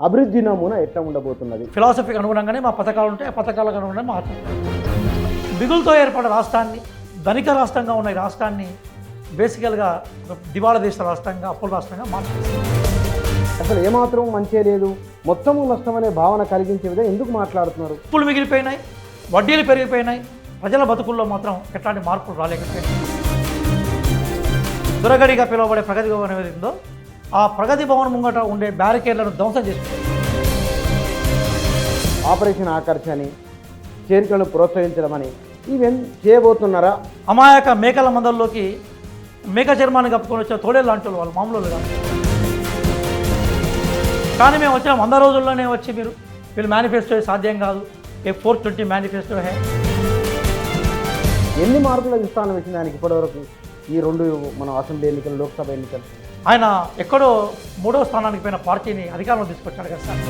అభివృద్ధి నమూనా ఎట్లా ఉండబోతున్నది? ఫిలాసఫీకి అనుగుణంగానే మా పథకాలు ఉంటాయి. ఆ పథకాలకు అనుగుణంగా మారుతాం. మిగులుతో ఏర్పడిన రాష్ట్రాన్ని, ధనిక రాష్ట్రంగా ఉన్న ఈ రాష్ట్రాన్ని బేసికల్గా దివాళా దేశ రాష్ట్రంగా, అప్పుల రాష్ట్రంగా మార్చేస్తాం. అసలు ఏమాత్రం మంచి లేదు, మొత్తము నష్టం అనే భావన కలిగించే విధంగా ఎందుకు మాట్లాడుతున్నారు? అప్పులు మిగిలిపోయినాయి, వడ్డీలు పెరిగిపోయినాయి, ప్రజల బతుకుల్లో మాత్రం ఎట్లాంటి మార్పులు రాలేకపోయినాయి. దురగడిగా పిలువబడే ప్రగతి భవన్ ఏది ఉందో ఆ ప్రగతి భవన్ ముంగట ఉండే బ్యారికేడ్లను ధ్వంసం చేసుకుంటారు. ఆపరేషన్ ఆకర్ష్ అని, చేరికలను ప్రోత్సహించడమని ఇవేం చేయబోతున్నారా? అమాయక మేకల మందల్లోకి మేక చర్మాన్ని కప్పుకొని వచ్చే తోడేళ్ళు లాంటి వాళ్ళు మామూలు కాదు. కానీ మేము వచ్చిన 100 రోజుల్లోనే వచ్చి వీళ్ళు మేనిఫెస్టో సాధ్యం కాదు, 420 మేనిఫెస్టో హే. ఎన్ని మార్కుల విస్తారణ వచ్చింది ఆయనకి ఇప్పటివరకు? ఈ రెండు మన అసెంబ్లీ ఎన్నికలు, లోక్సభ ఎన్నికలు ఆయన ఎక్కడో 3వ స్థానానికి పోయిన పార్టీని అధికారంలో తీసుకొచ్చాడు కదా sir.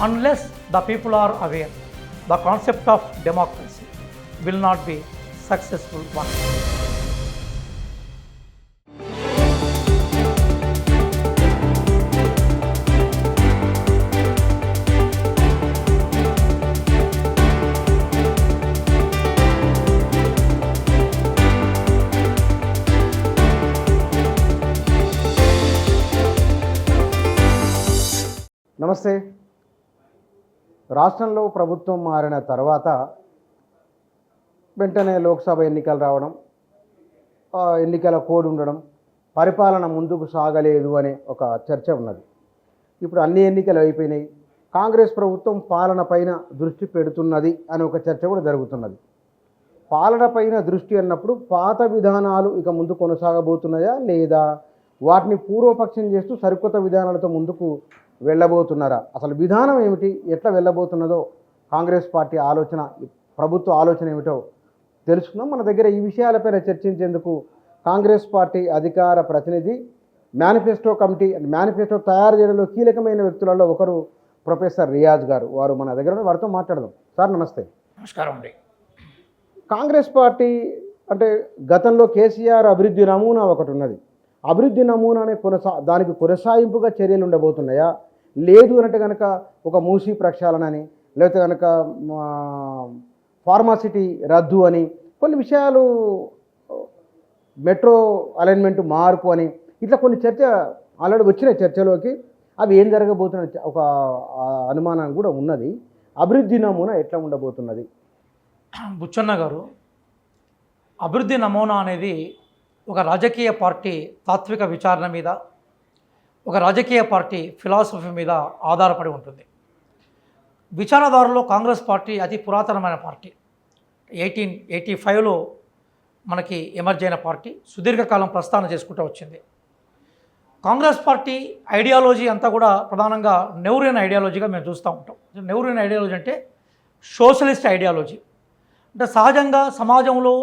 Unless the people are aware, the concept of democracy will not be successful one. నమస్తే. రాష్ట్రంలో ప్రభుత్వం మారిన తర్వాత వెంటనే లోక్సభ ఎన్నికలు రావడం, ఎన్నికల కోడ్ ఉండడం, పరిపాలన ముందుకు సాగలేదు అనే ఒక చర్చ ఉన్నది. ఇప్పుడు అన్ని ఎన్నికలు అయిపోయినాయి, కాంగ్రెస్ ప్రభుత్వం పాలన పైన దృష్టి పెడుతున్నది అని ఒక చర్చ కూడా జరుగుతున్నది. పాలన పైన దృష్టి అన్నప్పుడు పాత విధానాలు ఇక ముందు కొనసాగబోతున్నాయా లేదా వాటిని పూర్వపక్షం చేస్తూ సరికొత్త విధానాలతో ముందుకు వెళ్ళబోతున్నారా? అసలు విధానం ఏమిటి, ఎట్లా వెళ్ళబోతున్నదో కాంగ్రెస్ పార్టీ ఆలోచన, ప్రభుత్వ ఆలోచన ఏమిటో తెలుసుకుందాం. మన దగ్గర ఈ విషయాలపైన చర్చించేందుకు కాంగ్రెస్ పార్టీ అధికార ప్రతినిధి, మేనిఫెస్టో కమిటీ, మేనిఫెస్టో తయారు చేయడంలో కీలకమైన వ్యక్తులలో ఒకరు ప్రొఫెసర్ రియాజ్ గారు. వారు మన దగ్గర వారితో మాట్లాడదాం. సార్ నమస్తే. నమస్కారం అండి. కాంగ్రెస్ పార్టీ అంటే గతంలో కేసీఆర్ అభివృద్ధి నమూనా ఒకటి ఉన్నది. అభివృద్ధి నమూనానే దానికి కొనసాగింపుగా చర్యలు ఉండబోతున్నాయా, లేదు అంటే కనుక ఒక మూసీ ప్రక్షాళనని, లేకపోతే కనుక ఫార్మాసిటీ రద్దు అని, కొన్ని విషయాలు మెట్రో అలైన్మెంట్ మార్పు అని, ఇట్లా కొన్ని చర్చ ఆల్రెడీ వచ్చిన చర్చలోకి అవి ఏం జరగబోతున్న ఒక అనుమానం కూడా ఉన్నది. అభివృద్ధి నమూనా ఎట్లా ఉండబోతున్నది? బుచ్చన్న గారు, అభివృద్ధి నమూనా అనేది ఒక రాజకీయ పార్టీ తాత్విక విచారణ మీద, ఒక రాజకీయ పార్టీ ఫిలాసఫీ మీద ఆధారపడి ఉంటుంది. విచారధారలో కాంగ్రెస్ పార్టీ అతి పురాతనమైన పార్టీ. 1885లో మనకి ఎమర్జ్ అయిన పార్టీ, సుదీర్ఘకాలం ప్రస్థానం చేసుకుంటూ వచ్చింది. కాంగ్రెస్ పార్టీ ఐడియాలజీ అంతా కూడా ప్రధానంగా నెహ్రూయన్ ఐడియాలజీగా మేము చూస్తూ ఉంటాం. నెహ్రూయన్ ఐడియాలజీ అంటే సోషలిస్ట్ ఐడియాలజీ. అంటే సహజంగా సమాజంలో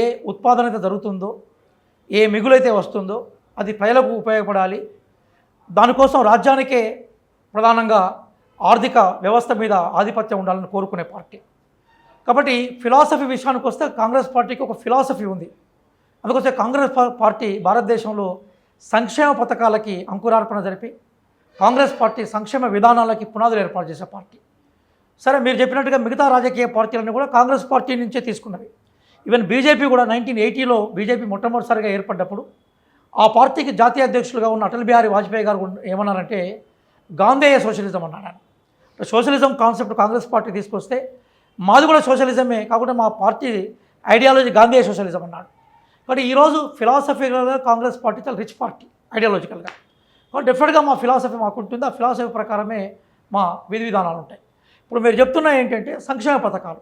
ఏ ఉత్పాదన అయితే జరుగుతుందో, ఏ మిగులైతే వస్తుందో అది ప్రజలకు ఉపయోగపడాలి, దానికోసం రాజ్యానికే ప్రధానంగా ఆర్థిక వ్యవస్థ మీద ఆధిపత్యం ఉండాలని కోరుకునే పార్టీ. కాబట్టి ఫిలాసఫీ విషయానికి వస్తే కాంగ్రెస్ పార్టీకి ఒక ఫిలాసఫీ ఉంది. అందుకోసం కాంగ్రెస్ పార్టీ భారతదేశంలో సంక్షేమ పథకాలకి అంకురార్పణ జరిపి కాంగ్రెస్ పార్టీ సంక్షేమ విధానాలకి పునాదులు ఏర్పాటు చేసే పార్టీ. సరే, మీరు చెప్పినట్టుగా మిగతా రాజకీయ పార్టీలన్నీ కూడా కాంగ్రెస్ పార్టీ నుంచే తీసుకున్నవి. ఈవెన్ బీజేపీ కూడా 1980లో బీజేపీ మొట్టమొదటిసారిగా ఏర్పడ్డప్పుడు ఆ పార్టీకి జాతీయ అధ్యక్షులుగా ఉన్న అటల్ బిహారీ వాజ్పేయి గారు ఏమన్నారంటే గాంధేయ సోషలిజం అన్నాడు. సోషలిజం కాన్సెప్ట్ కాంగ్రెస్ పార్టీ తీసుకొస్తే మాది కూడా సోషలిజమే, కాకుండా మా పార్టీ ఐడియాలజీ గాంధేయ సోషలిజం అన్నాడు. కాబట్టి ఈరోజు ఫిలాసఫికల్గా కాంగ్రెస్ పార్టీ చాలా రిచ్ పార్టీ ఐడియాలజికల్గా. కాబట్టి డెఫినెట్గా మా ఫిలాసఫీ మాకు ఉంటుంది, ఆ ఫిలాసఫీ ప్రకారమే మా విధి విధానాలు ఉంటాయి. ఇప్పుడు మీరు చెప్తున్నా ఏంటంటే సంక్షేమ పథకాలు,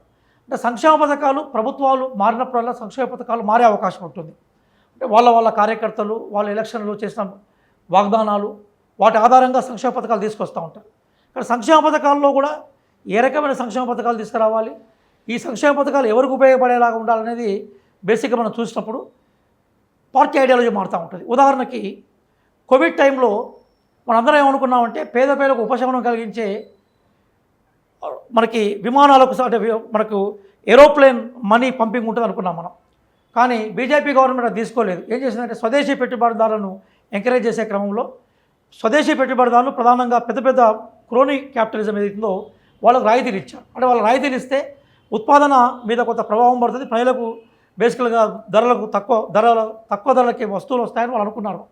అంటే సంక్షేమ పథకాలు ప్రభుత్వాలు మారినప్పుడల్లా సంక్షేమ పథకాలు మారే అవకాశం ఉంటుంది. అంటే వాళ్ళ కార్యకర్తలు వాళ్ళ ఎలక్షన్లో చేసిన వాగ్దానాలు వాటి ఆధారంగా సంక్షేమ పథకాలు తీసుకొస్తూ ఉంటారు. కానీ సంక్షేమ పథకాల్లో కూడా ఏ రకమైన సంక్షేమ పథకాలు తీసుకురావాలి, ఈ సంక్షేమ పథకాలు ఎవరికి ఉపయోగపడేలాగా ఉండాలనేది బేసిక్గా మనం చూసినప్పుడు పార్టీ ఐడియాలజీ మారుతూ ఉంటుంది. ఉదాహరణకి కోవిడ్ టైంలో మనందరం ఏమనుకున్నామంటే పేద పేదలకు ఉపశమనం కలిగించే మనకి విమానాలకు అంటే మనకు ఏరోప్లేన్ మనీ పంపింగ్ ఉంటుంది అనుకున్నాం మనం. కానీ బీజేపీ గవర్నమెంట్ అది తీసుకోలేదు. ఏం చేసిందంటే స్వదేశీ పెట్టుబడిదారులను ఎంకరేజ్ చేసే క్రమంలో స్వదేశీ పెట్టుబడిదారులు ప్రధానంగా పెద్ద పెద్ద క్రోనీ క్యాపిటలిజం ఏదైతుందో వాళ్ళకు రాయితీలు ఇచ్చారు. అంటే వాళ్ళ రాయితీలు ఇస్తే ఉత్పాదన మీద కొంత ప్రభావం పడుతుంది, ప్రజలకు బేసికల్గా తక్కువ ధరలకి వస్తువులు వస్తాయని వాళ్ళు అనుకున్నారు.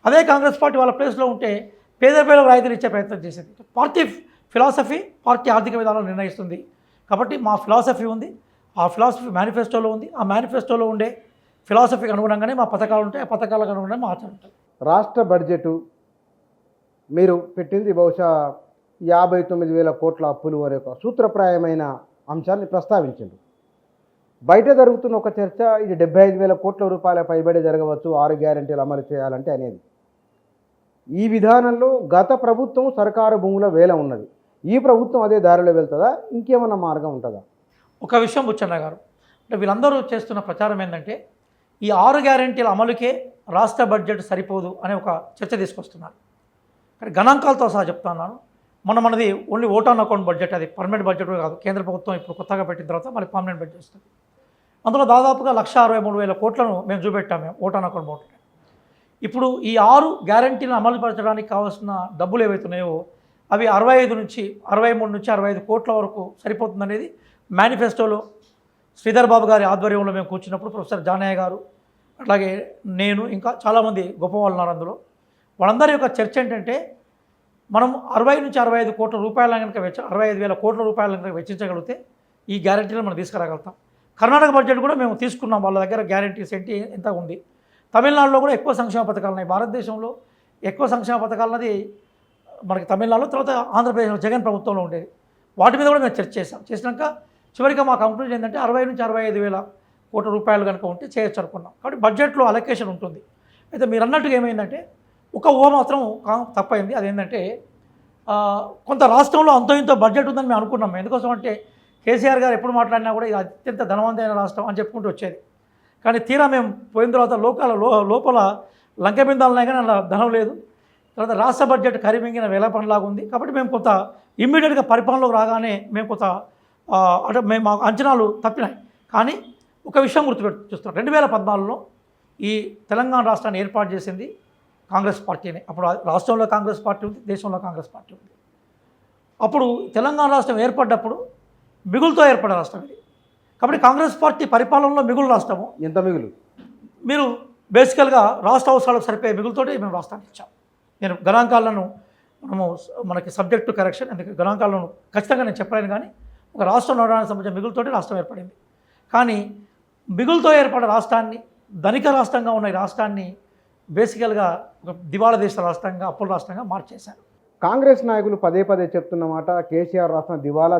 అదే కాంగ్రెస్ పార్టీ వాళ్ళ ప్లేస్లో ఉంటే పేద పేదలకు రాయితీలు ఇచ్చే ప్రయత్నం చేసింది. పార్టీ ఫిలాసఫీ పార్టీ ఆర్థిక విధానాలు నిర్ణయిస్తుంది. కాబట్టి మా ఫిలాసఫీ ఉంది, ఆ ఫిలాసఫీ మేనిఫెస్టోలో ఉంది, ఆ మేనిఫెస్టోలో ఉండే ఫిలాసఫీకి అనుగుణంగానే మా పథకాలు ఉంటాయి, ఆ పథకాలకు అనుగుణంగా మా ఆచరణ ఉంటుంది. రాష్ట్ర బడ్జెటు మీరు పెట్టింది బహుశా 59,000 కోట్ల అప్పులు అనే ఒక సూత్రప్రాయమైన అంశాన్ని ప్రస్తావించింది. బయట జరుగుతున్న ఒక చర్చ ఇది 75,000 కోట్ల రూపాయల పైబడి జరగవచ్చు 6 గ్యారెంటీలు అమలు చేయాలంటే అనేది. ఈ విధానంలో గత ప్రభుత్వం సర్కారు భూముల వేల ఉన్నది, ఈ ప్రభుత్వం అదే దారిలో వెళ్తుందా, ఇంకేమన్నా మార్గం ఉంటుందా? ఒక విషయం బుచ్చన్న గారు, అంటే వీళ్ళందరూ చేస్తున్న ప్రచారం ఏంటంటే ఈ 6 గ్యారెంటీల అమలుకే రాష్ట్ర బడ్జెట్ సరిపోదు అనే ఒక చర్చ తీసుకొస్తున్నారు. కానీ గణాంకాలతో సహా చెప్తున్నాను, మనది only vote on account budget, అది పర్మనెంట్ బడ్జెట్ కాదు. కేంద్ర ప్రభుత్వం ఇప్పుడు కొత్తగా పెట్టిన తర్వాత మళ్ళీ పర్మనెంట్ బడ్జెట్ వస్తుంది. అందులో దాదాపుగా 1,63,000 కోట్లను మేము చూపెట్టాము ఓట్ ఆన్ అకౌంట్ బడ్జెట్. ఇప్పుడు ఈ 6 గ్యారెంటీలను అమలుపరచడానికి కావాల్సిన డబ్బులు ఏవైతున్నాయో అవి 63 నుంచి 65 కోట్ల వరకు సరిపోతుందనేది మేనిఫెస్టోలో శ్రీధర్ బాబు గారి ఆధ్వర్యంలో మేము కూర్చున్నప్పుడు ప్రొఫెసర్ జానయ్య గారు, అట్లాగే నేను, ఇంకా చాలామంది గొప్ప వాళ్ళు ఉన్నారు అందులో. వాళ్ళందరి యొక్క చర్చ ఏంటంటే మనం 60 నుంచి 65 కోట్ల రూపాయల కనుక 65,000 కోట్ల రూపాయలు కనుక వెచ్చించగలిగితే ఈ గ్యారెంటీలను మనం తీసుకురాగలుగుతాం. కర్ణాటక బడ్జెట్ కూడా మేము తీసుకున్నాం, వాళ్ళ దగ్గర గ్యారెంటీస్ ఎంత ఉంది. తమిళనాడులో కూడా ఎక్కువ సంక్షేమ పథకాలు ఉన్నాయి. భారతదేశంలో ఎక్కువ సంక్షేమ పథకాలన్నది మనకి తమిళనాడులో, తర్వాత ఆంధ్రప్రదేశ్లో జగన్ ప్రభుత్వంలో ఉండేది. వాటి మీద కూడా మేము చర్చ చేసినాక చివరిగా మా కంక్లూజన్ ఏంటంటే 60 నుంచి 65,000 కోట్ల రూపాయలు కనుక ఉంటే చేయొచ్చు అనుకున్నాం. కాబట్టి బడ్జెట్లో అలొకేషన్ ఉంటుంది. అయితే మీరు అన్నట్టుగా ఏమైందంటే ఒక ఊహ మాత్రం తప్పైంది. అదేంటంటే కొంత రాష్ట్రంలో అంతో ఇంతో బడ్జెట్ ఉందని మేము అనుకున్నాం. ఎందుకోసం అంటే కేసీఆర్ గారు ఎప్పుడు మాట్లాడినా కూడా ఇది అత్యంత ధనవంతమైన రాష్ట్రం అని చెప్పుకుంటూ వచ్చేది. కానీ తీరా మేము పోయిన తర్వాత లోపల లంకెబిందాలున్నాయి కానీ అలా ధనం లేదు. తర్వాత రాష్ట్ర బడ్జెట్ కరిమింగిన వేలపనిలాగా ఉంది. కాబట్టి మేము కొంత ఇమ్మీడియట్గా పరిపాలనలోకి రాగానే మేము కొంత అంటే మేము అంచనాలు తప్పినాయి. కానీ ఒక విషయం చూస్తున్నాం, 2014లో ఈ తెలంగాణ రాష్ట్రాన్ని ఏర్పాటు చేసింది కాంగ్రెస్ పార్టీనే. అప్పుడు రాష్ట్రంలో కాంగ్రెస్ పార్టీ ఉంది, దేశంలో కాంగ్రెస్ పార్టీ ఉంది. అప్పుడు తెలంగాణ రాష్ట్రం ఏర్పడ్డప్పుడు మిగులుతో ఏర్పడే రాష్ట్రం ఇది. కాబట్టి కాంగ్రెస్ పార్టీ పరిపాలనలో మిగులు రాష్ట్రము. ఎంత మిగులు? మీరు బేసికల్గా రాష్ట్ర అవసరాలకు సరిపోయే మిగులుతోటి మేము రాష్ట్రాన్ని ఇచ్చాం. నేను గణాంకాలను మనకి సబ్జెక్ట్ టు కరెక్షన్, ఎందుకంటే గణాంకాలను ఖచ్చితంగా నేను చెప్పలేను. కానీ ఒక రాష్ట్రం నడవడానికి సంబంధించిన మిగులుతోటి రాష్ట్రం ఏర్పడింది. కానీ మిగులుతో ఏర్పడే రాష్ట్రాన్ని, ధనిక రాష్ట్రంగా ఉన్న ఈ రాష్ట్రాన్ని బేసికల్గా ఒక దివాళా దేశ రాష్ట్రంగా, అప్పుల రాష్ట్రంగా మార్చేశారు. కాంగ్రెస్ నాయకులు పదే చెప్తున్నమాట కేసీఆర్ రాష్ట్రం దివాలా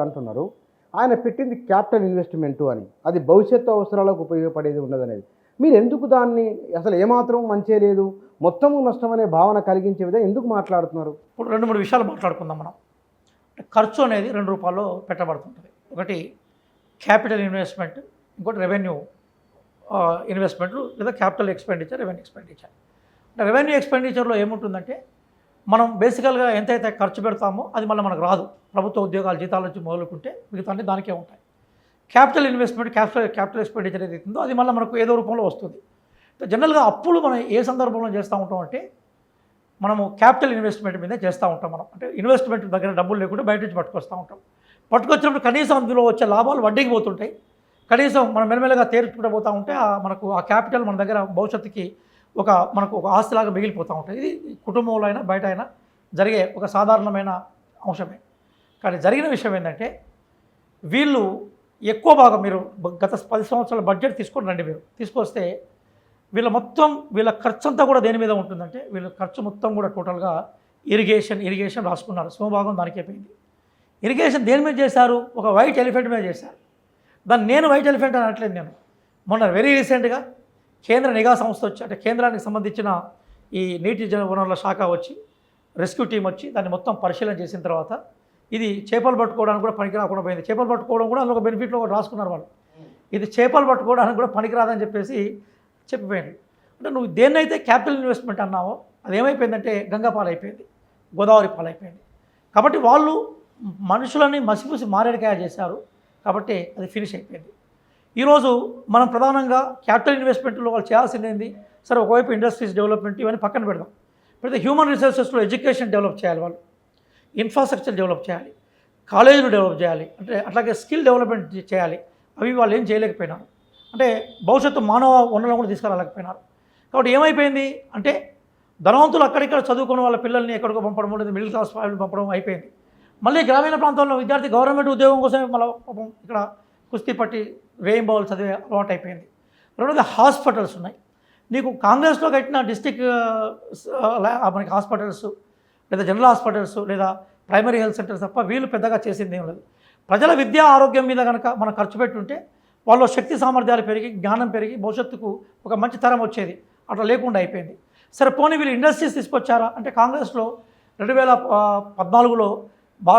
అంటున్నారు. ఆయన పెట్టింది క్యాపిటల్ ఇన్వెస్ట్మెంటు అని, అది భవిష్యత్తు అవసరాలకు ఉపయోగపడేది ఉన్నదనేది. మీరు ఎందుకు దాన్ని అసలు ఏమాత్రం మంచే లేదు, మొత్తము నష్టం అనే భావన కలిగించే విధంగా ఎందుకు మాట్లాడుతున్నారు? ఇప్పుడు 2-3 విషయాలు మాట్లాడుకుందాం మనం. ఖర్చు అనేది 2 రూపాల్లో పెట్టబడుతుంటుంది. ఒకటి క్యాపిటల్ ఇన్వెస్ట్మెంట్, ఇంకోటి రెవెన్యూ ఇన్వెస్ట్మెంట్లు లేదా క్యాపిటల్ ఎక్స్పెండిచర్, రెవెన్యూ ఎక్స్పెండిచర్. అంటే రెవెన్యూ ఎక్స్పెండిచర్లో ఏముంటుందంటే మనం బేసికల్గా ఎంతైతే ఖర్చు పెడతామో అది మళ్ళీ మనకు రాదు. ప్రభుత్వ ఉద్యోగాలు జీతాల నుంచి మొదలుకుంటే మిగతా అన్నీ దానికే ఉంటాయి. క్యాపిటల్ ఇన్వెస్ట్మెంట్, క్యాపిటల్ ఎక్స్పెండిచర్ ఏదైతుందో అది మళ్ళీ మనకు ఏదో రూపంలో వస్తుంది. జనరల్గా అప్పులు మనం ఏ సందర్భంలో చేస్తూ ఉంటాం అంటే మనము క్యాపిటల్ ఇన్వెస్ట్మెంట్ మీదే చేస్తూ ఉంటాం. మనం అంటే ఇన్వెస్ట్మెంట్ దగ్గర డబ్బులు లేకుండా బయట నుంచి పట్టుకొస్తూ ఉంటాం. పట్టుకొచ్చినప్పుడు కనీసం అందులో వచ్చే లాభాలు వడ్డీకి పోతుంటాయి. కనీసం మనం మెల్లమెల్లగా తేరుచుకుంటూ పోతూ ఉంటే మనకు ఆ క్యాపిటల్ మన దగ్గర భవిష్యత్తుకి మనకు ఒక ఆస్తిలాగా మిగిలిపోతూ ఉంటుంది. ఇది కుటుంబంలో అయినా బయట అయినా జరిగే ఒక సాధారణమైన అంశమే. కానీ జరిగిన విషయం ఏంటంటే వీళ్ళు ఎక్కువ భాగం, మీరు గత 10 సంవత్సరాల బడ్జెట్ తీసుకొని రండి, మీరు తీసుకొస్తే వీళ్ళ ఖర్చు అంతా కూడా దేని మీద ఉంటుందంటే వీళ్ళ ఖర్చు మొత్తం కూడా టోటల్గా ఇరిగేషన్ రాసుకున్నారు. సమభాగం దానికే పోయింది. ఇరిగేషన్ దేని మీద చేశారు? ఒక వైట్ ఎలిఫెంట్ మీద చేశారు. దాన్ని నేను వైట్ ఎలిఫెంట్ అని అనట్లేదు. నేను మొన్న వెరీ రీసెంట్గా కేంద్ర నిఘా సంస్థ వచ్చి, అంటే కేంద్రానికి సంబంధించిన ఈ నీటి వనరుల శాఖ వచ్చి, రెస్క్యూ టీం వచ్చి దాన్ని మొత్తం పరిశీలన చేసిన తర్వాత ఇది చేపలు పట్టుకోవడానికి కూడా పనికి రాకుండా పోయింది. చేపలు పట్టుకోవడం కూడా అందులో ఒక బెనిఫిట్లో కూడా రాసుకున్నారు వాళ్ళు. ఇది చేపలు పట్టుకోవడానికి కూడా పనికిరాదని చెప్పిపోయింది. అంటే నువ్వు దేన్నైతే క్యాపిటల్ ఇన్వెస్ట్మెంట్ అన్నావో అది ఏమైపోయిందంటే గంగా పాలైపోయింది, గోదావరి పాలైపోయింది. కాబట్టి వాళ్ళు మనుషులని మసిపూసి మారేడుకాయ చేశారు. కాబట్టి అది ఫినిష్ అయిపోయింది. ఈరోజు మనం ప్రధానంగా క్యాపిటల్ ఇన్వెస్ట్మెంట్లో వాళ్ళు చేయాల్సింది ఏంది? సరే, ఒకవైపు ఇండస్ట్రీస్ డెవలప్మెంట్ ఇవన్నీ పక్కన పెడదాం. ప్రతి హ్యూమన్ రిసోర్సెస్లో ఎడ్యుకేషన్ డెవలప్ చేయాలి, వాళ్ళు ఇన్ఫ్రాస్ట్రక్చర్ డెవలప్ చేయాలి, కాలేజీలు డెవలప్ చేయాలి, అంటే అట్లాగే స్కిల్ డెవలప్మెంట్ చేయాలి. అవి వాళ్ళు ఏం చేయలేకపోయినారు, అంటే భవిష్యత్తు మానవ వనరులను కూడా తీసుకురాలేకపోయినారు. కాబట్టి ఏమైపోయింది అంటే ధనవంతులు అక్కడిక్కడ చదువుకున్న వాళ్ళ పిల్లల్ని ఎక్కడికో పంపడం, లేదు మిడిల్ క్లాస్ ఫ్యామిలీ పంపడం అయిపోయింది. మళ్ళీ గ్రామీణ ప్రాంతాల్లో విద్యార్థి గవర్నమెంట్ ఉద్యోగం కోసమే మళ్ళీ ఇక్కడ కుస్తీ పట్టి వేయింబౌలు చదివే అలవాటు అయిపోయింది. రెండోది హాస్పిటల్స్ ఉన్నాయి. నీకు కాంగ్రెస్లో కట్టిన డిస్టిక్ మనకి హాస్పిటల్స్ లేదా జనరల్ హాస్పిటల్స్ లేదా ప్రైమరీ హెల్త్ సెంటర్స్ తప్ప వీళ్ళు పెద్దగా చేసింది ఏం లేదు. ప్రజల విద్యా ఆరోగ్యం మీద కనుక మనం ఖర్చు పెట్టుంటే వాళ్ళ శక్తి సామర్థ్యాలు పెరిగి, జ్ఞానం పెరిగి భవిష్యత్తుకు ఒక మంచి తరం వచ్చేది. అట్లా లేకుండా అయిపోయింది. సరే పోనీ వీళ్ళు ఇండస్ట్రీస్ తీసుకొచ్చారా అంటే కాంగ్రెస్లో 2014లో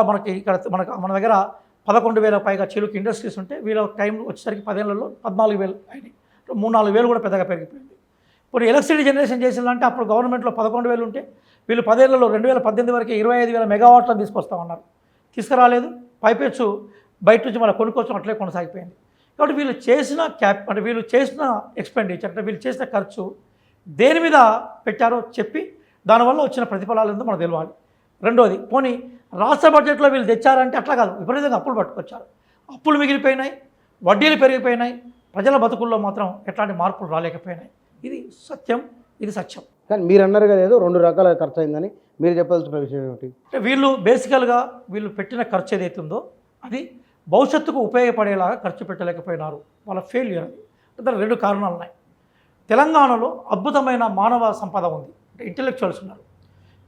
మనకి ఇక్కడ మన దగ్గర 11,000 పైగా చిలుకు ఇండస్ట్రీస్ ఉంటే వీళ్ళ టైం వచ్చేసరికి 10 ఏళ్లలో 14,000 అయినాయి. 3-4 వేలు కూడా పెద్దగా పెరిగిపోయింది. ఇప్పుడు ఎలక్ట్రిసిటీ జనరేషన్ చేసిందంటే అప్పుడు గవర్నమెంట్లో 11,000 ఉంటే వీళ్ళు 10 ఏళ్లలో 2018 వరకు 25,000 మెగావాట్లను తీసుకొస్తామన్నారు. తీసుకురాలేదు. పైపెచ్చు బయట నుంచి మళ్ళీ కొనుక్కోవచ్చం అట్లే కొనసాగిపోయింది. కాబట్టి వీళ్ళు చేసిన అంటే వీళ్ళు చేసిన ఎక్స్పెండిచర్ అంటే వీళ్ళు చేసిన ఖర్చు దేని మీద పెట్టారో చెప్పి దానివల్ల వచ్చిన ప్రతిఫలాలు ఏందో మనకు తెలియాలి. రెండోది పోనీ రాష్ట్ర బడ్జెట్లో వీళ్ళు తెచ్చారంటే అట్లా కాదు, విపరీతంగా అప్పులు పట్టుకొచ్చారు. అప్పులు మిగిలిపోయినాయి, వడ్డీలు పెరిగిపోయినాయి, ప్రజల బతుకుల్లో మాత్రం ఎట్లాంటి మార్పులు రాలేకపోయినాయి. ఇది సత్యం, ఇది సత్యం. కానీ మీరు అన్నారు కదా ఏదో 2 రకాల ఖర్చు అయిందని, మీరు చెప్పాల్సిన విషయం ఏమిటి? అంటే వీళ్ళు బేసికల్గా వీళ్ళు పెట్టిన ఖర్చు ఏదైతుందో అది భవిష్యత్తుకు ఉపయోగపడేలాగా ఖర్చు పెట్టలేకపోయినారు. వాళ్ళ ఫెయిల్యూర్ అది. దానికి 2 కారణాలు ఉన్నాయి. తెలంగాణలో అద్భుతమైన మానవ సంపద ఉంది, అంటే ఇంటెలెక్చువల్స్ ఉన్నారు.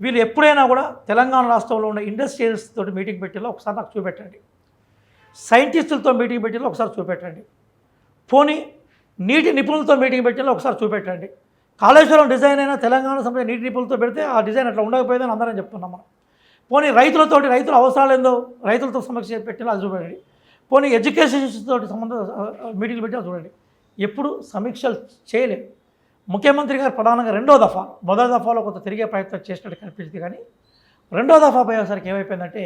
వీళ్ళు ఎప్పుడైనా కూడా తెలంగాణ రాష్ట్రంలో ఉన్న ఇండస్ట్రియల్స్ తోటి మీటింగ్ పెట్టేలా ఒకసారి నాకు చూపెట్టండి, సైంటిస్టులతో మీటింగ్ పెట్టేలా ఒకసారి చూపెట్టండి, పోనీ నీటి నిపుణులతో మీటింగ్ పెట్టేలా ఒకసారి చూపెట్టండి. కాళేశ్వరం డిజైన్ అయినా తెలంగాణ సంబంధించిన నీటి నిపుణులతో పెడితే ఆ డిజైన్ అట్లా ఉండకపోయేదని అందరం చెప్తున్నాం మనం. పోనీ రైతుల అవసరాలు ఏందో రైతులతో సమస్య పెట్టేలా అది చూడండి. పోనీ ఎడ్యుకేషన్ తోటి సంబంధం మీటింగ్లు పెట్టేలా చూడండి. ఎప్పుడు సమీక్షలు చేయలేదు. ముఖ్యమంత్రి గారు ప్రధానంగా 2వ దఫా, మొదటి దఫాలో కొంత తిరిగే ప్రయత్నం చేసినట్టు కనిపించింది. కానీ 2వ దఫా పోయేసరికి ఏమైపోయిందంటే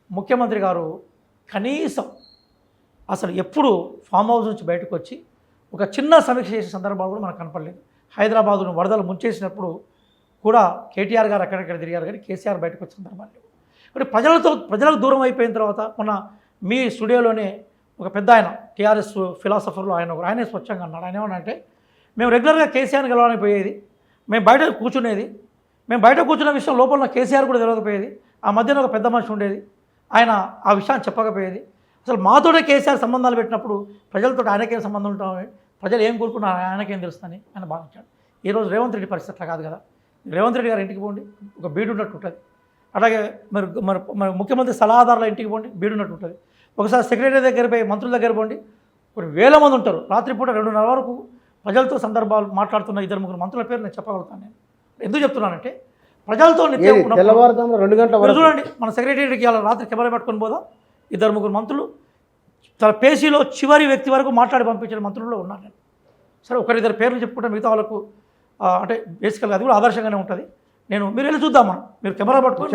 ముఖ్యమంత్రి గారు కనీసం అసలు ఎప్పుడు ఫామ్ హౌస్ నుంచి బయటకు వచ్చి ఒక చిన్న సమీక్ష చేసే సందర్భాలు కూడా మనకు కనపడలేదు. హైదరాబాదును వరదలు ముంచేసినప్పుడు కూడా కేటీఆర్ గారు అక్కడెక్కడ తిరిగారు, కానీ కేసీఆర్ బయటకు వచ్చిన సందర్భాలు లేవు. కాబట్టి ప్రజలకు దూరం అయిపోయిన తర్వాత మొన్న మీ స్టూడియోలోనే ఒక పెద్ద ఆయన టీఆర్ఎస్ ఫిలాసఫర్లో ఆయనే స్వచ్ఛంగా అన్నాడు. ఆయన ఏమన్నా మేము రెగ్యులర్గా కేసీఆర్ని గెలవడానికి పోయేది, మేము బయట కూర్చునేది, మేము బయట కూర్చున్న విషయం లోపల కేసీఆర్ కూడా తెలియకపోయేది, ఆ మధ్యన ఒక పెద్ద మనిషి ఉండేది, ఆయన ఆ విషయాన్ని చెప్పకపోయేది. అసలు మాతోనే కేసీఆర్ సంబంధాలు పెట్టినప్పుడు ప్రజలతో ఆయనకేం సంబంధం ఉంటామని, ప్రజలు ఏం కోరుకున్నారు ఆయనకేం తెలుస్తుందని ఆయన భావించాడు. ఈరోజు రేవంత్ రెడ్డి పరిస్థితి అట్లా కాదు కదా. రేవంత్ రెడ్డి గారి ఇంటికి పోండి, ఒక బీడు ఉన్నట్టు ఉంటుంది. అలాగే మరి ముఖ్యమంత్రి సలహాదారుల ఇంటికి పోండి, బీడు ఉన్నట్టు ఉంటుంది. ఒకసారి సెక్రటరీ దగ్గర పోయి మంత్రుల దగ్గర పోండి, కొన్ని వేల మంది ఉంటారు. రాత్రిపూట 2:30 వరకు ప్రజలతో సందర్భాలు మాట్లాడుతున్న 2-3 మంత్రుల పేరు నేను చెప్పగలుగుతాను. నేను ఎందుకు చెప్తున్నానంటే ప్రజలతో నిత్యం తెల్లవారుజామున 2 గంటల వరకు చూడండి, మన సెక్రటరీకి ఇలా రాత్రి కెమెరా పట్టుకొని పోదాం, 2-3 మంత్రులు తన పేసీలో చివరి వ్యక్తి వరకు మాట్లాడి పంపించిన మంత్రుల్లో ఉన్నాను నేను. సరే 1-2 పేర్లు చెప్పుకుంటే మిగతా వాళ్ళకు అంటే బేసికల్గా అది కూడా ఆదర్శంగానే ఉంటుంది. మీరు వెళ్ళి చూద్దాం, మీరు కెమెరా పట్టుకొని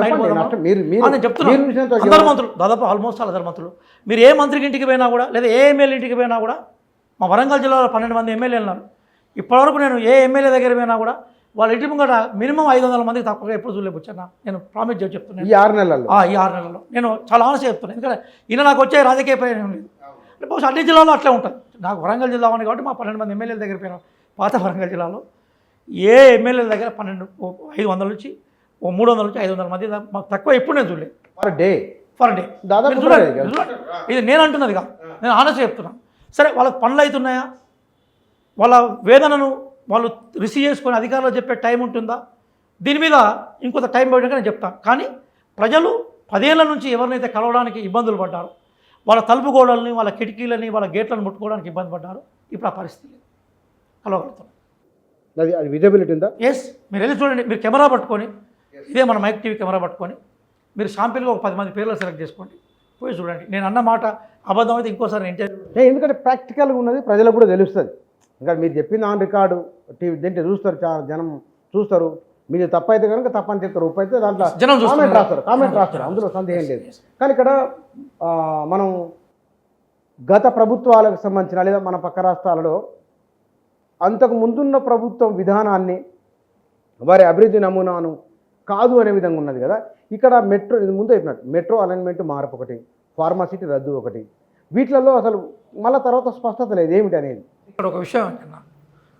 నేను చెప్తున్నాను. అందరు మంత్రులు దాదాపు ఆల్మోస్ట్ అందరు మంత్రులు, మీరు ఏ మంత్రికి ఇంటికి పోయినా కూడా లేదా ఏ ఎమ్మెల్యే ఇంటికి పోయినా కూడా, మా వరంగల్ జిల్లాలో 12 మంది ఎమ్మెల్యేలు ఉన్నారు. ఇప్పటివరకు నేను ఏ ఎమ్మెల్యే దగ్గర పోయినా కూడా వాళ్ళ ఇంటి ముంగట మినిమం 500 మందికి తప్పగా ఎప్పుడు చూడలేకపోచ్చాను. నేను ప్రామిస్ చేసి చెప్తున్నాను. ఈ 6 నెలల్లో నేను చాలా ఆనెస్ట్గా చెప్తున్నాను. ఎందుకంటే ఈయన నాకు వచ్చే రాజకీయ ప్రయోజనం లేదు. బహుశా అన్ని జిల్లాలో అట్లే ఉంటుంది. నాకు వరంగల్ జిల్లా ఉంది కాబట్టి మా 12 మంది ఎమ్మెల్యేల దగ్గర పోయినా, పాత వరంగల్ జిల్లాలో ఏ ఎమ్మెల్యేల దగ్గర 500 నుంచి 300 నుంచి 500 మంది మాకు తక్కువ ఎప్పుడు నేను చూడలేదు. ఫర్ డే దాదాపు ఇది నేను అంటున్నది కాదు, నేను ఆనెస్ట్గా చెప్తున్నాను. సరే వాళ్ళకి పనులు అవుతున్నాయా, వాళ్ళ వేదనను వాళ్ళు రిసీవ్ చేసుకొని అధికారులు చెప్పే టైం ఉంటుందా, దీని మీద ఇంకొంత టైం పడినాక నేను చెప్తాను. కానీ ప్రజలు 10 ఏళ్ల నుంచి ఎవరినైతే కలవడానికి ఇబ్బందులు పడ్డారు, వాళ్ళ తలుపు గోడల్ని, వాళ్ళ కిటికీలని, వాళ్ళ గేట్లను ముట్టుకోవడానికి ఇబ్బంది పడ్డారు, ఇప్పుడు ఆ పరిస్థితి లేదు, కలవగలుగుతున్నాం. అది విజిబిలిటీ ఉందా? ఎస్, మీరు వెళ్ళి చూడండి. మీరు కెమెరా పట్టుకొని, ఇదే మన మైక్ టీవీ కెమెరా పట్టుకొని మీరు షాంపిల్గా ఒక 10 మంది పేర్లు సెలెక్ట్ చేసుకోండి, పోయి చూడండి. నేను అన్న మాట అబద్ధం అయితే ఇంకోసారి ఇంటర్వ్యూ, ఎందుకంటే ప్రాక్టికల్గా ఉన్నది ప్రజలకు కూడా తెలుస్తుంది. ఇంకా మీరు చెప్పింది ఆన్ రికార్డు టీవీ దీంట్లో చూస్తారు, చాలా జనం చూస్తారు. మీరు తప్పైతే కనుక తప్పని చెప్తారు, ఉప్పు అయితే దాంట్లో కామెంట్ రాస్తారు, అందులో సందేహం లేదు. కానీ ఇక్కడ మనం గత ప్రభుత్వాలకు సంబంధించిన లేదా మన పక్క రాష్ట్రాలలో అంతకు ముందున్న ప్రభుత్వం విధానాన్ని వారి అభివృద్ధి నమూనాను కాదు అనే విధంగా ఉన్నది కదా. ఇక్కడ మెట్రో, ఇది ముందు చెప్పినట్టు మెట్రో అలైన్మెంట్ మార్పు ఒకటి, ఫార్మాసిటీ రద్దు ఒకటి, వీటిలలో అసలు మళ్ళీ తర్వాత స్పష్టత లేదు ఏమిటి అనేది. ఇక్కడ ఒక విషయం ఏంటన్నా,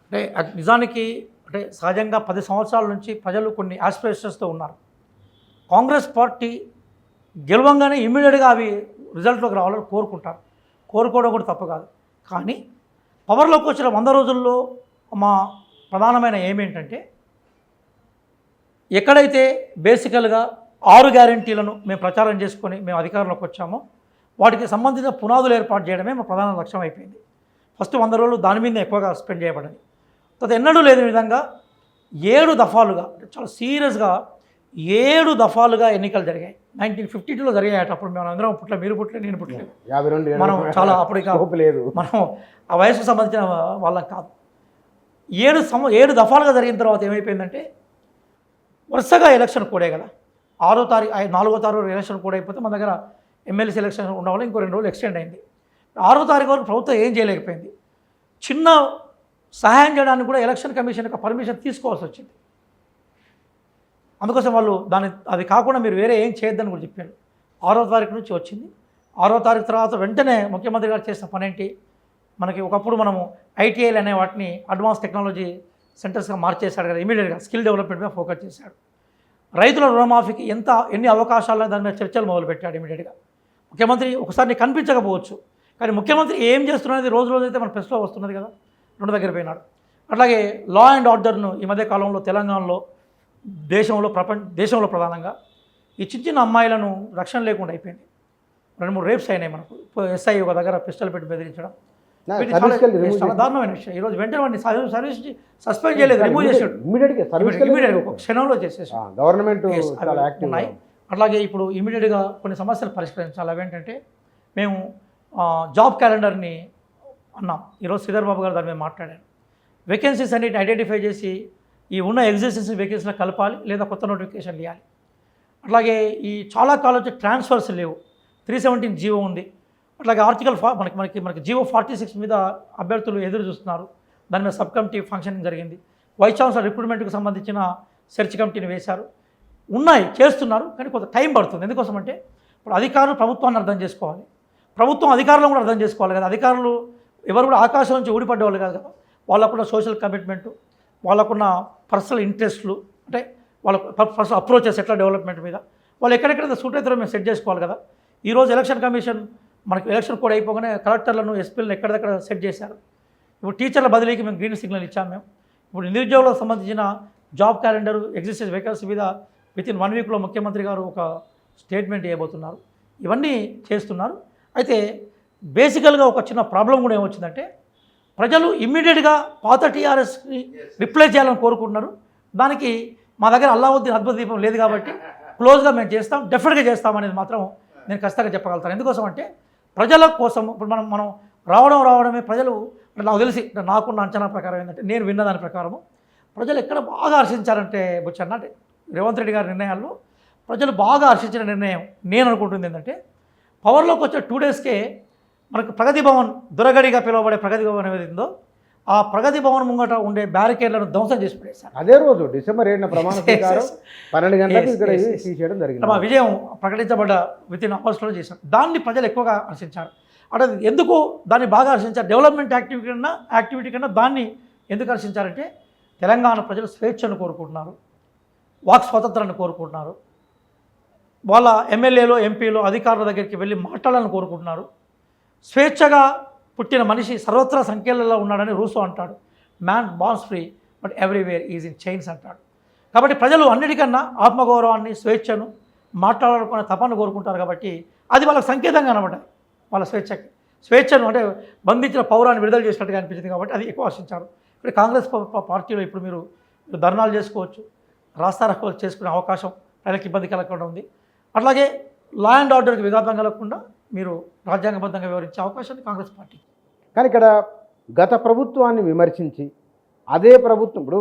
అంటే అది నిజానికి అంటే సహజంగా 10 సంవత్సరాల నుంచి ప్రజలు కొన్ని ఆస్పిరేషన్స్తో ఉన్నారు. కాంగ్రెస్ పార్టీ గెలవంగానే ఇమ్మీడియట్గా అవి రిజల్ట్లోకి రావాలని కోరుకుంటారు. కోరుకోవడం కూడా తప్పు కాదు. కానీ పవర్లోకి వచ్చిన 100 రోజుల్లో మా ప్రధానమైన ఏమేంటంటే, ఎక్కడైతే బేసికల్గా 6 గ్యారెంటీలను మేము ప్రచారం చేసుకొని మేము అధికారంలోకి వచ్చామో వాటికి సంబంధించిన పునాదులు ఏర్పాటు చేయడమే మా ప్రధాన లక్ష్యం అయిపోయింది. ఫస్ట్ 100 రోజులు దాని మీద ఎక్కువగా స్పెండ్ చేయబడింది. తర్వాత ఎన్నడూ లేని విధంగా 7 దఫాలుగా, చాలా సీరియస్గా 7 దఫాలుగా ఎన్నికలు జరిగాయి. 1952లో జరిగాయట. అప్పుడు మేము అందరం పుట్ల, మీరు పుట్టలే, నేను పుట్టలేదు. 52 మనం చాలా అప్పుడు లేదు, మనం ఆ వయసుకు సంబంధించిన వాళ్ళం కాదు. 7 దఫాలుగా జరిగిన తర్వాత ఏమైపోయిందంటే, వరుసగా ఎలక్షన్ కూడే కదా, 6వ తారీఖు 4వ తారీఖు ఎలక్షన్ కూడా అయిపోతే మన దగ్గర ఎమ్మెల్సీ ఎలక్షన్ ఉండడం ఇంకో 2 రోజులు ఎక్స్టెండ్ అయింది. 6వ తారీఖు వరకు ప్రభుత్వం ఏం చేయలేకపోయింది. చిన్న సహాయం చేయడానికి కూడా ఎలక్షన్ కమిషన్ యొక్క పర్మిషన్ తీసుకోవాల్సి వచ్చింది. అందుకోసం వాళ్ళు అది కాకుండా మీరు వేరే ఏం చేయొద్దని కూడా చెప్పారు. 6వ తారీఖు నుంచి వచ్చింది. 6వ తారీఖు తర్వాత వెంటనే ముఖ్యమంత్రి గారు చేసిన పని ఏంటి, మనకి ఒకప్పుడు మనము ఐటీఐలు అనే వాటిని అడ్వాన్స్ టెక్నాలజీ సెంటర్స్గా మార్చేశాడు కదా. ఇమీడియట్గా స్కిల్ డెవలప్మెంట్ మీద ఫోకస్ చేశాడు. రైతుల రుణమాఫీకి ఎన్ని అవకాశాలను దాని మీద చర్చలు మొదలుపెట్టాడు ఇమీడియట్గా. ముఖ్యమంత్రి ఒకసారి నీకు కనిపించకపోవచ్చు, కానీ ముఖ్యమంత్రి ఏం చేస్తున్నది రోజు అయితే మన ప్రెస్లో వస్తున్నది కదా. 2 దగ్గర పోయినాడు. అట్లాగే లా అండ్ ఆర్డర్ను ఈ మధ్య కాలంలో తెలంగాణలో దేశంలో ప్రధానంగా ఈ చిన్న అమ్మాయిలను రక్షణ లేకుండా అయిపోయింది. 2-3 రేప్స్ అయినాయి మనకు. ఎస్ఐ ఒక దగ్గర పిస్టల్ పెట్టి బెదిరించడం, చాలా దారుణమైన విషయం. ఈరోజు వెంటనే వాడిని సర్వీస్ సస్పెండ్ చేయలేదు, రిమూవ్ చేశాడు ఇమీడియట్గా, ఒక క్షణంలో చేసేసి గవర్నమెంట్ ఉన్నాయి. అట్లాగే ఇప్పుడు ఇమీడియట్గా కొన్ని సమస్యలు పరిష్కరించాలి. అవేంటంటే, మేము జాబ్ క్యాలెండర్ని అన్నాం. ఈరోజు శ్రీధర్ బాబు గారు దాని మీద మాట్లాడారు. వేకెన్సీస్ అన్నిటిని ఐడెంటిఫై చేసి ఈ ఉన్న ఎగ్జిస్టెన్స్ వేకెన్సీలో కలపాలి, లేదా కొత్త నోటిఫికేషన్ ఇవ్వాలి. అట్లాగే ఈ చాలా కాలేజ్ ట్రాన్స్ఫర్స్ లేవు, 317 జీవో ఉంది. అట్లాగే ఆర్టికల్ మనకి జీవో 46 మీద అభ్యర్థులు ఎదురు చూస్తున్నారు. దాని మీద సబ్ కమిటీ ఫంక్షనింగ్ జరిగింది. వైస్ ఛాన్సలర్ రిక్రూట్మెంట్కి సంబంధించిన సెర్చ్ కమిటీని వేశారు. ఉన్నాయి, చేస్తున్నారు, కానీ కొంత టైం పడుతుంది. ఎందుకోసం అంటే, ఇప్పుడు అధికారులు ప్రభుత్వాన్ని అర్థం చేసుకోవాలి, ప్రభుత్వం అధికారులను కూడా అర్థం చేసుకోవాలి కదా. అధికారులు ఎవరు కూడా ఆకాశం నుంచి ఊడిపడ్డే వాళ్ళు కాదు కదా. వాళ్ళకున్న సోషల్ కమిట్మెంటు, వాళ్ళకున్న పర్సనల్ ఇంట్రెస్ట్లు, అంటే వాళ్ళ పర్సనల్ అప్రోచెస్ ఎట్లా డెవలప్మెంట్ మీద వాళ్ళు ఎక్కడెక్కడ సూట్ అవుతారో మేము సెట్ చేసుకోవాలి కదా. ఈరోజు ఎలక్షన్ కమిషన్ మనకి ఎలక్షన్ కూడా అయిపోగానే కలెక్టర్లను, ఎస్పీలను ఎక్కడెక్కడ సెట్ చేశారు. ఇప్పుడు టీచర్ల బదిలీకి మేము గ్రీన్ సిగ్నల్ ఇచ్చాము. మేము ఇప్పుడు నిరుద్యోగులకు సంబంధించిన జాబ్ క్యాలెండర్, ఎగ్జిస్టెన్స్ వేకెన్సీ మీద వితిన్ 1 వీక్లో ముఖ్యమంత్రి గారు ఒక స్టేట్మెంట్ ఇవ్వబోతున్నారు. ఇవన్నీ చేస్తున్నారు. అయితే బేసికల్గా ఒక చిన్న ప్రాబ్లం కూడా ఏమొచ్చిందంటే, ప్రజలు ఇమ్మీడియట్గా పాత టీఆర్ఎస్ని రిప్లేస్ చేయాలని కోరుకుంటున్నారు. దానికి మా దగ్గర అల్లావుద్దీన్ అద్భుత దీపం లేదు కాబట్టి క్లోజ్గా మేము చేస్తాం, డెఫినెట్గా చేస్తాం అనేది మాత్రం నేను ఖచ్చితంగా చెప్పగలుగుతాను. ఎందుకోసం అంటే, ప్రజల కోసం ఇప్పుడు మనం రావడమే ప్రజలు, నాకు తెలిసి నాకున్న అంచనా ప్రకారం ఏంటంటే, నేను విన్న దాని ప్రకారము ప్రజలు ఎక్కడ బాగా హర్షించారంటే బుచ్చన్న, అంటే రేవంత్ రెడ్డి గారి నిర్ణయాల్లో ప్రజలు బాగా హర్షించిన నిర్ణయం నేను అనుకుంటుంది ఏంటంటే, పవర్లోకి వచ్చే 2 డేస్కే మనకు ప్రగతి భవన్, దురగడిగా పిలువబడే ప్రగతి భవన్ ఏది ఉందో, ఆ ప్రగతి భవన్ ముంగట ఉండే బ్యారికేడ్లను ధ్వంసం చేసి పడేశారు. అదే రోజు డిసెంబర్ 7న ప్రమాణ స్వీకారం 12 గంటలకు ఇక్కడ తీసేయడం జరిగింది. మా విజయం ప్రకటించబడ్డ వితిన్ అవర్స్లో చేశాం. దాన్ని ప్రజలు ఎక్కువగా హర్షించారు. అంటే ఎందుకు దాన్ని బాగా హర్షించారు, డెవలప్మెంట్ యాక్టివిటీ కన్నా దాన్ని ఎందుకు హర్షించారంటే, తెలంగాణ ప్రజలు స్వేచ్ఛను కోరుకుంటున్నారు, వాక్ స్వాతంత్రాన్ని కోరుకుంటున్నారు, వాళ్ళ ఎమ్మెల్యేలు, ఎంపీలు, అధికారుల దగ్గరికి వెళ్ళి మాట్లాడాలని కోరుకుంటున్నారు. స్వేచ్ఛగా పుట్టిన మనిషి సర్వత్రా సంఖ్యలలో ఉన్నాడని రూసో అంటాడు. Man borns free but everywhere is in chains అంటాడు. కాబట్టి ప్రజలు అన్నిటికన్నా ఆత్మగౌరవాన్ని, స్వేచ్ఛను, మాట్లాడాలనుకునే తపన కోరుకుంటారు. కాబట్టి అది వాళ్ళకి సంకేతంగా అనమాట, వాళ్ళ స్వేచ్ఛను అంటే బంధించిన పౌరాన్ని విడుదల చేసినట్టుగా అనిపించింది. కాబట్టి అది ఎక్కువ హర్షించారు. ఇప్పుడు కాంగ్రెస్ పార్టీలో ఇప్పుడు మీరు ధర్నాలు చేసుకోవచ్చు, రాస్తారోకోలు చేసుకునే అవకాశం ప్రజలకు ఇబ్బంది కలగకుండా ఉంది. అట్లాగే లా అండ్ ఆర్డర్కి విఘాతం కలగకుండా మీరు రాజ్యాంగబద్ధంగా వివరించే అవకాశాన్ని కాంగ్రెస్ పార్టీ. కానీ ఇక్కడ గత ప్రభుత్వాన్ని విమర్శించి అదే ప్రభుత్వం ఇప్పుడు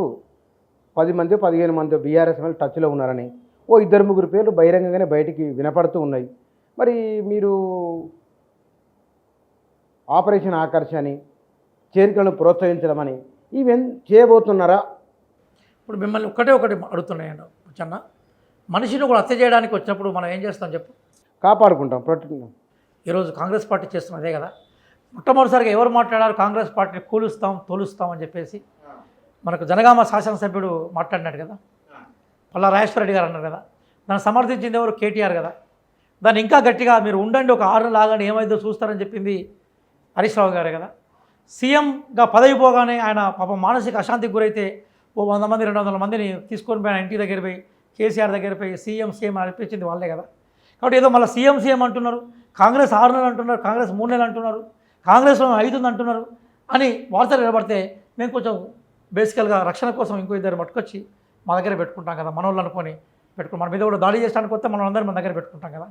10 మంది 15 మంది బీఆర్ఎస్ వాళ్ళు టచ్లో ఉన్నారని 2-3 పేర్లు బహిరంగంగానే బయటికి వినపడుతూ ఉన్నాయి. మరి మీరు ఆపరేషన్ ఆకర్ష్ అని, చేరికలను ప్రోత్సహించడం అని ఇవేం చేయబోతున్నారా? ఇప్పుడు మిమ్మల్ని ఒకటి అడుగుతున్నాయండి చిన్న మనిషిని కూడా హత్య చేయడానికి వచ్చినప్పుడు మనం ఏం చేస్తాం చెప్పు? కాపాడుకుంటాం, ప్రొటెక్ట్. ఈరోజు కాంగ్రెస్ పార్టీ చేస్తున్న అదే కదా. మొట్టమొదటిసారిగా ఎవరు మాట్లాడారు? కాంగ్రెస్ పార్టీని కూలుస్తాం తోలుస్తాం అని చెప్పేసి మనకు జనగామ శాసనసభ్యుడు మాట్లాడినాడు కదా, పల్లా రాజేశ్వర రెడ్డి గారు అన్నారు కదా. దాన్ని సమర్థించింది ఎవరు? కేటీఆర్ కదా. దాన్ని ఇంకా గట్టిగా మీరు ఉండండి ఒక 6 నెలలు ఆగండి ఏమైందో చూస్తారని చెప్పింది హరీష్ రావు గారే కదా. సీఎంగా పదవి పోగానే ఆయన పాపం మానసిక అశాంతికి గురైతే 100 మంది 200 మందిని తీసుకొని పోయి ఆయన ఇంటి దగ్గర పోయి కేసీఆర్ దగ్గర పోయి సీఎం అని అనిపించింది వాళ్ళే కదా. కాబట్టి ఏదో మళ్ళీ సీఎం అంటున్నారు, కాంగ్రెస్ 6 నెలలు అంటున్నారు, కాంగ్రెస్ 3 నెలలు అంటున్నారు, కాంగ్రెస్లో 5 అంటున్నారు అని వార్తలు నిలబడితే మేము కొంచెం బేసికల్గా రక్షణ కోసం ఇంకో ఇద్దరు పట్టుకొచ్చి మా దగ్గర పెట్టుకుంటాం కదా, మనోళ్ళు అనుకొని పెట్టుకుని మన మీద కూడా దాడి చేయడానికి వస్తే మనం అందరం మన దగ్గర పెట్టుకుంటాం కదా.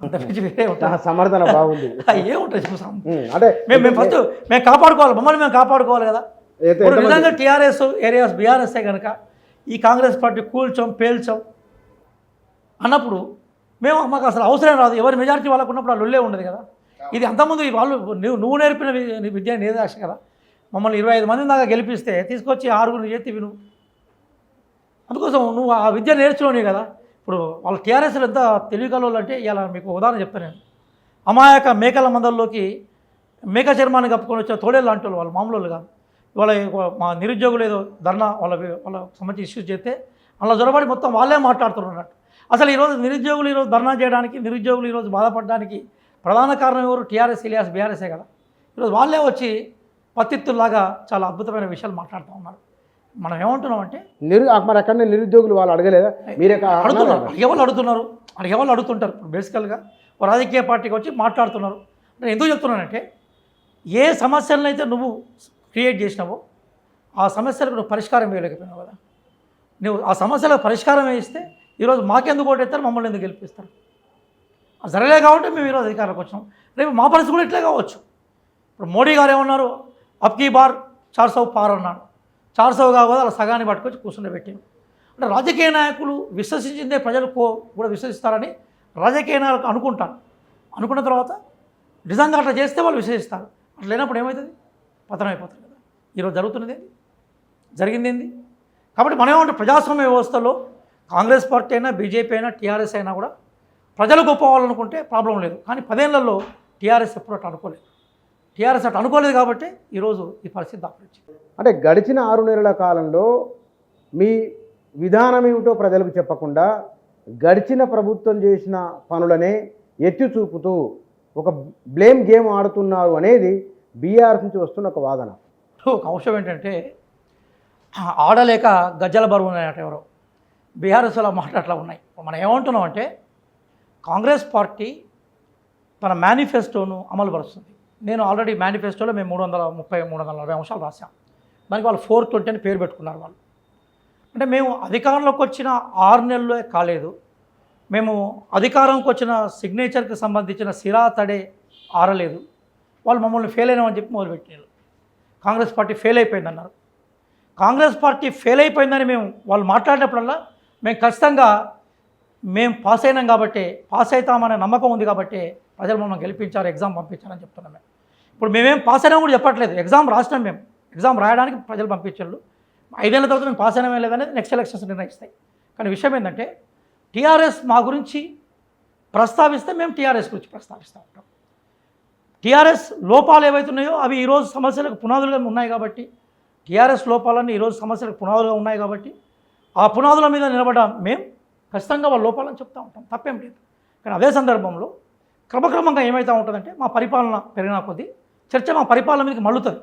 అంత పిచ్చి వేరే ఉంటుంది. సమర్థన బాగుంది. ఏముంటుంది చూసాం అంటే మేము ఫస్ట్ మేము కాపాడుకోవాలి, మమ్మల్ని మేము కాపాడుకోవాలి కదా. ఇప్పుడు నిజంగా టీఆర్ఎస్ ఏరియాస్ బీఆర్ఎస్ఏ కనుక ఈ కాంగ్రెస్ పార్టీ కూల్చాం పేల్చాం అన్నప్పుడు మాకు అసలు అవసరం రాదు. ఎవరి మెజారిటీ వాళ్ళకు ఉన్నప్పుడు ఆ లొల్లే ఉండదు కదా. ఇది అంతకుముందు వాళ్ళు నువ్వు నేర్పిన విద్య నీదాక్ష కదా. మమ్మల్ని 25 మంది దాకా గెలిపిస్తే తీసుకొచ్చి 6 చేతివి నువ్వు. అందుకోసం నువ్వు ఆ విద్య నేర్చుకోని కదా. ఇప్పుడు వాళ్ళ టీఆర్ఎస్లో ఎంత తెలివికలు అంటే ఇలా మీకు ఉదాహరణ చెప్తాను నేను. అమాయక మేకల మందల్లోకి మేక చర్మాన్ని కప్పుకొని వచ్చే తోడేళ్ళు లాంటి వాళ్ళు మామూలు కాదు. ఇవాళ మా నిరుద్యోగులు ఏదో ధర్నా వాళ్ళ సంబంధించి ఇష్యూస్ చేస్తే అలా జొరబడి మొత్తం వాళ్ళే మాట్లాడుతున్నారు. అసలు ఈరోజు నిరుద్యోగులు ఈరోజు ధర్నా చేయడానికి, నిరుద్యోగులు ఈరోజు బాధపడడానికి ప్రధాన కారణం ఎవరు? టీఆర్ఎస్ ఇలియాస్ బీఆర్ఎస్ఏ కదా. ఈరోజు వాళ్ళే వచ్చి పత్తిత్తుల్లాగా చాలా అద్భుతమైన విషయాలు మాట్లాడుతూ ఉన్నారు. మనం ఏమంటున్నామంటే మరి అక్కడ నిరుద్యోగులు వాళ్ళు అడగలేదా? మీరే అడుగుతున్నారు, ఎవరు అడుగుతుంటారు. ఇప్పుడు బేసికల్గా ఒక రాజకీయ పార్టీకి వచ్చి మాట్లాడుతున్నారు. నేను ఎందుకు చెప్తున్నానంటే ఏ సమస్యలను అయితే నువ్వు క్రియేట్ చేసినావో ఆ సమస్యలకు నువ్వు పరిష్కారం వేయలేకపోయినావు కదా. నువ్వు ఆ సమస్యలకు పరిష్కారం వేయిస్తే ఈరోజు మాకెందుకు ఓటేస్తారు, మమ్మల్ని ఎందుకు గెలిపిస్తారు? అది జరగలే కాబట్టి మేము ఈరోజు అధికారంలోకి వచ్చాం. రేపు మా పరిస్థితి కూడా ఇట్లే కావచ్చు. ఇప్పుడు మోడీ గారు ఏమన్నారు? అబ్కీ బార్ 400 పార్ అన్నాడు. 400 కాకపోతే అలా సగాన్ని పట్టుకొచ్చి కూర్చుండబెట్టాను. అంటే రాజకీయ నాయకులు విశ్వసించిందే ప్రజలు కూడా విశ్వసిస్తారని రాజకీయ నాయకులు అనుకుంటారు. అనుకున్న తర్వాత నిజంగా అట్లా చేస్తే వాళ్ళు విశ్వసిస్తారు. అట్లా లేనప్పుడు ఏమవుతుంది? పతనం అయిపోతుంది కదా. ఈరోజు జరుగుతున్నది ఏంది, జరిగింది ఏంది? కాబట్టి మనం ఏమంటే ప్రజాస్వామ్య వ్యవస్థలో కాంగ్రెస్ పార్టీ అయినా బీజేపీ అయినా టీఆర్ఎస్ అయినా కూడా ప్రజలు గొప్పవాలనుకుంటే ప్రాబ్లం లేదు. కానీ 10 ఏళ్లలో టీఆర్ఎస్ ఎప్పుడు అట్లా అనుకోలేదు. టీఆర్ఎస్ అట్లా అనుకోలేదు కాబట్టి ఈరోజు ఈ పరిస్థితి దాపరించింది. అంటే గడిచిన 6 నెలల కాలంలో మీ విధానం ఏమిటో ప్రజలకు చెప్పకుండా గడిచిన ప్రభుత్వం చేసిన పనులనే ఎత్తి చూపుతూ ఒక బ్లేమ్ గేమ్ ఆడుతున్నారు అనేది బీఆర్ఎస్ నుంచి వస్తున్న ఒక వాదన. ఒక అంశం ఏంటంటే ఆడలేక గజ్జల బరువు ఉన్నాయట ఎవరో. బీఆర్ఎస్లో మాటలు అట్లా ఉన్నాయి. మనం ఏమంటున్నాం అంటే కాంగ్రెస్ పార్టీ తన మేనిఫెస్టోను అమలుపరుస్తుంది. నేను ఆల్రెడీ మేనిఫెస్టోలో మేము 330-340 అంశాలు రాసాం. దానికి వాళ్ళు 420 అని పేరు పెట్టుకున్నారు వాళ్ళు. అంటే మేము అధికారంలోకి వచ్చిన 6 నెలల్లో కాలేదు. మేము అధికారంకి వచ్చిన సిగ్నేచర్కి సంబంధించిన సిరా తడే ఆరలేదు. వాళ్ళు మమ్మల్ని ఫెయిల్ అయినామని చెప్పి మొదలుపెట్టారు. కాంగ్రెస్ పార్టీ ఫెయిల్ అయిపోయిందన్నారు. కాంగ్రెస్ పార్టీ ఫెయిల్ అయిపోయిందని వాళ్ళు మాట్లాడినప్పుడల్లా మేము ఖచ్చితంగా మేము పాస్ అయినాం కాబట్టి, పాస్ అవుతామనే నమ్మకం ఉంది కాబట్టి ప్రజలు మమ్మల్ని గెలిపించారు, ఎగ్జామ్ పంపించారని చెప్తున్నాం మేము. ఇప్పుడు మేమేం పాస్ అయినా కూడా చెప్పట్లేదు. ఎగ్జామ్ రాసినాం మేము. ఎగ్జామ్ రాయడానికి ప్రజలు పంపించారు. 5 ఏళ్ల తర్వాత మేము పాస్ అయినా లేదనేది నెక్స్ట్ ఎలక్షన్స్ నిర్ణయిస్తాయి. కానీ విషయం ఏంటంటే టీఆర్ఎస్ మా గురించి ప్రస్తావిస్తే మేము టీఆర్ఎస్ గురించి ప్రస్తావిస్తూ ఉంటాం. టీఆర్ఎస్ లోపాలు ఏవైతున్నాయో అవి ఈరోజు సమస్యలకు పునాదులుగా ఉన్నాయి కాబట్టి, టీఆర్ఎస్ లోపాలన్నీ ఈరోజు సమస్యలకు పునాదులుగా ఉన్నాయి కాబట్టి ఆ పునాదుల మీద నిలబడ్డ మేము ఖచ్చితంగా వాళ్ళ లోపాలని చెప్తూ ఉంటాం. తప్పేం లేదు. కానీ అదే సందర్భంలో క్రమక్రమంగా ఏమవుతూ ఉంటుందంటే మా పరిపాలన పెరిగిన కొద్దీ చర్చ మా పరిపాలన మీదకి మళ్ళుతుంది.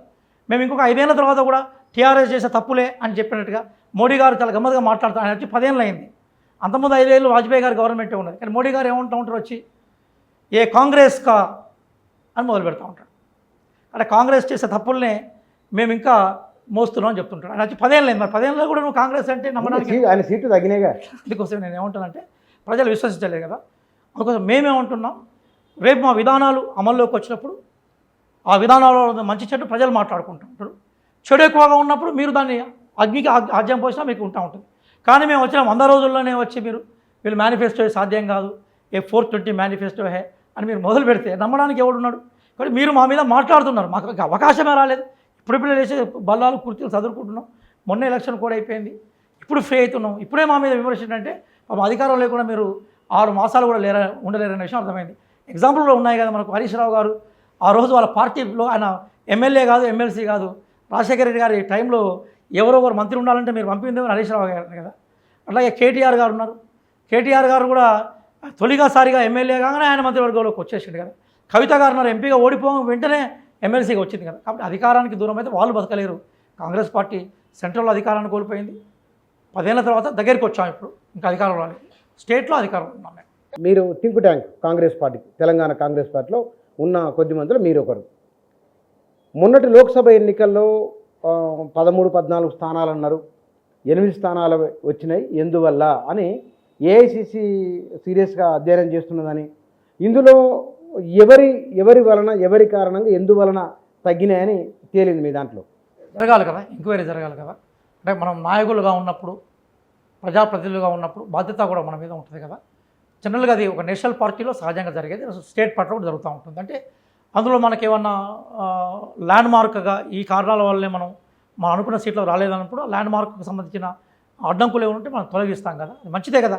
మేము ఇంకొక 5 ఏళ్ల తర్వాత కూడా టీఆర్ఎస్ చేసే తప్పులే అని చెప్పినట్టుగా మోడీ గారు చాలా గమ్మత్తుగా మాట్లాడుతారు. ఆయన వచ్చి 10 ఏళ్ళు అయింది. అంతకుముందు 5 ఏళ్ళు వాజ్పేయి గారు గవర్నమెంటే ఉన్నది. కానీ మోడీ గారు ఏమంటూ ఉంటారు? వచ్చి ఏ కాంగ్రెస్ కా అని మొదలు పెడతా ఉంటాడు. అంటే కాంగ్రెస్ చేసే తప్పుల్నే మేము ఇంకా మోస్తున్నాం అని చెప్తుంటాడు. ఆయన వచ్చి 10 ఏళ్ళు అయింది. మరి 10 ఏళ్ళలో కూడా నువ్వు కాంగ్రెస్ అంటే నమ్మడానికి ఆయన సీట్లు తగ్గినాయిగా. అందుకోసం నేను ఏమంటానంటే ప్రజలు విశ్వసించలేదు కదా. అందుకోసం మేమేమంటున్నాం, రేపు మా విధానాలు అమల్లోకి వచ్చినప్పుడు ఆ విధానాలలో మంచి చెడు ప్రజలు మాట్లాడుకుంటుంటారు. చెడు ఎక్కువగా ఉన్నప్పుడు మీరు దాన్ని అగ్నికి ఆజ్యం పోసినా మీకు ఉంటుంది. కానీ మేము వచ్చిన 100 రోజుల్లోనే వచ్చి వీళ్ళు మేనిఫెస్టో సాధ్యం కాదు, ఏ 420 మేనిఫెస్టో హే అని మీరు మొదలు పెడితే నమ్మడానికి ఎవడున్నాడు? కాబట్టి మీరు మా మీద మాట్లాడుతున్నారు. మాకు అవకాశమే రాలేదు. ఇప్పుడిప్పుడే లేచే బల్లాలు కుర్చీలు చదువుకుంటున్నాం. మొన్న ఎలక్షన్ కూడా అయిపోయింది. ఇప్పుడు ఫ్రీ అవుతున్నాం, ఇప్పుడే మా మీద విమర్శ ఏంటంటే పాపం అధికారం లేకుండా మీరు 6 మాసాలు కూడా ఉండలేరనే విషయం అర్థమైంది. ఎగ్జాంపుల్ కూడా ఉన్నాయి కదా మనకు. హరీష్ రావు గారు ఆ రోజు వాళ్ళ పార్టీలో ఆయన ఎమ్మెల్యే కాదు, ఎమ్మెల్సీ కాదు, రాజశేఖర రెడ్డి గారి టైంలో ఎవరో ఒకరు మంత్రి ఉండాలంటే మీరు పంపిందేమో హరీష్ రావు గారు కదా. అట్లాగే కేటీఆర్ గారు ఉన్నారు. కేటీఆర్ గారు కూడా తొలిసారిగా ఎమ్మెల్యే కాగానే ఆయన మంత్రివర్గంలోకి వచ్చేసిండు కదా. కవిత గారు ఉన్నారు, ఎంపీగా ఓడిపోగా వెంటనే ఎమ్మెల్సీగా వచ్చింది కదా. కాబట్టి అధికారానికి దూరం అయితే వాళ్ళు బతకలేరు. కాంగ్రెస్ పార్టీ సెంట్రల్లో అధికారాన్ని కోల్పోయింది. 10 ఏళ్ల తర్వాత దగ్గరికి వచ్చాం, ఇప్పుడు ఇంకా అధికారం రాలేదు. స్టేట్లో అధికారం ఉన్నాం మేము. మీరు think tank Congress party, Telangana Congress పార్టీలో ఉన్న కొద్ది మందిలో మీరు ఒకరు. మొన్నటి లోక్సభ ఎన్నికల్లో 13-14 స్థానాలు అన్నారు, 8 స్థానాలు వచ్చినాయి. ఎందువల్ల అని ఏఐసిసి సీరియస్గా అధ్యయనం చేస్తున్నదని, ఇందులో ఎవరి వలన, ఎవరి కారణంగా, ఎందువలన తగ్గినాయని తేలింది మీ దాంట్లో. జరగాలి కదా, ఎంక్వైరీ జరగాలి కదా. అంటే మనం నాయకులుగా ఉన్నప్పుడు, ప్రజాప్రతినిధులుగా ఉన్నప్పుడు బాధ్యత కూడా మన మీద ఉంటుంది కదా. జనరల్గా అది ఒక నేషనల్ పార్టీలో సహజంగా జరిగేది, స్టేట్ పార్టీలో కూడా జరుగుతూ ఉంటుంది. అంటే అందులో మనకేమన్నా ల్యాండ్ మార్క్గా ఈ కారణాల వల్లే మనం అనుకున్న సీట్లో రాలేదన్నప్పుడు ల్యాండ్ మార్క్కి సంబంధించిన అడ్డంకులు ఏమంటే మనం తొలగిస్తాం కదా. అది మంచిదే కదా.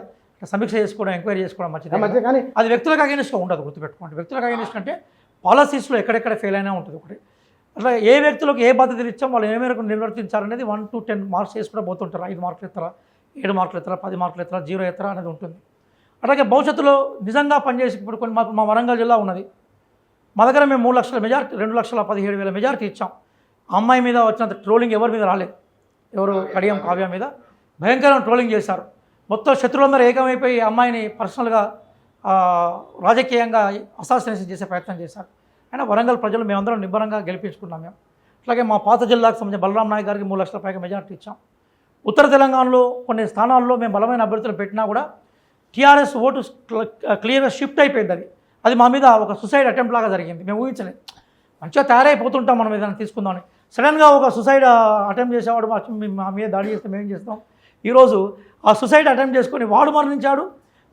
సమీక్ష చేసుకోవడం, ఎంక్వైరీ చేసుకోవడం మంచిదే. కానీ అది వ్యక్తులకు అగైనెస్ట్గా ఉండదు, గుర్తుపెట్టుకోండి. వ్యక్తులకు అగైనెస్ట్ అంటే పాలసీస్లో ఎక్కడెక్కడ ఫెయిల్ అయినా ఉంటుంది ఒకటి. అట్లా ఏ వ్యక్తులకు ఏ బాధ్యతలు ఇచ్చాం, వాళ్ళు ఏ మేరకు నిర్వర్తించారనేది 1 to 10 మార్క్స్ వేసి కూడా పోతుంటారు. 5 మార్కులు ఎత్తరా, 7 మార్కులు ఎత్తరా, 10 మార్కులు ఎత్తరా, 0 ఎత్తరా అనేది ఉంటుంది. అలాగే భవిష్యత్తులో నిజంగా పనిచేసి ఇప్పుడు కొన్ని మా వరంగల్ జిల్లా ఉన్నది. మా దగ్గర మేము 3 లక్షల మెజార్టీ, 2,17,000 మెజార్టీ ఇచ్చాం. అమ్మాయి మీద వచ్చినంత ట్రోలింగ్ ఎవరి మీద రాలేదు. ఎవరు కడియం కావ్య మీద భయంకరమైన ట్రోలింగ్ చేశారు. మొత్తం శత్రువులందరూ ఏకమైపోయి అమ్మాయిని పర్సనల్గా రాజకీయంగా అసాసినేషన్ చేసే ప్రయత్నం చేశారు. అయినా వరంగల్ ప్రజలు మేమందరం నిబ్బరంగా గెలిపించుకున్నాం మేము. అట్లాగే మా పాత జిల్లాకు సంబంధించిన బలరాం నాయక్ గారికి 3 లక్షల పైగా మెజార్టీ ఇచ్చాం. ఉత్తర తెలంగాణలో కొన్ని స్థానాల్లో మేము బలమైన అభ్యర్థులు పెట్టినా కూడా టీఆర్ఎస్ ఓటు క్లియర్గా షిఫ్ట్ అయిపోయింది. అది మా మీద ఒక సుసైడ్ అటెంప్ట్ లాగా జరిగింది. మేము ఊహించలేదు. మంచిగా తయారైపోతుంటాం మనం ఏదైనా తీసుకుందామని. సడన్గా ఒక సుసైడ్ అటెంప్ట్ చేసేవాడు మా మీద దాడి చేస్తే మేము ఏం చేస్తాం. ఈరోజు ఆ సుసైడ్ అటెంప్ట్ చేసుకొని వాడు మరణించాడు,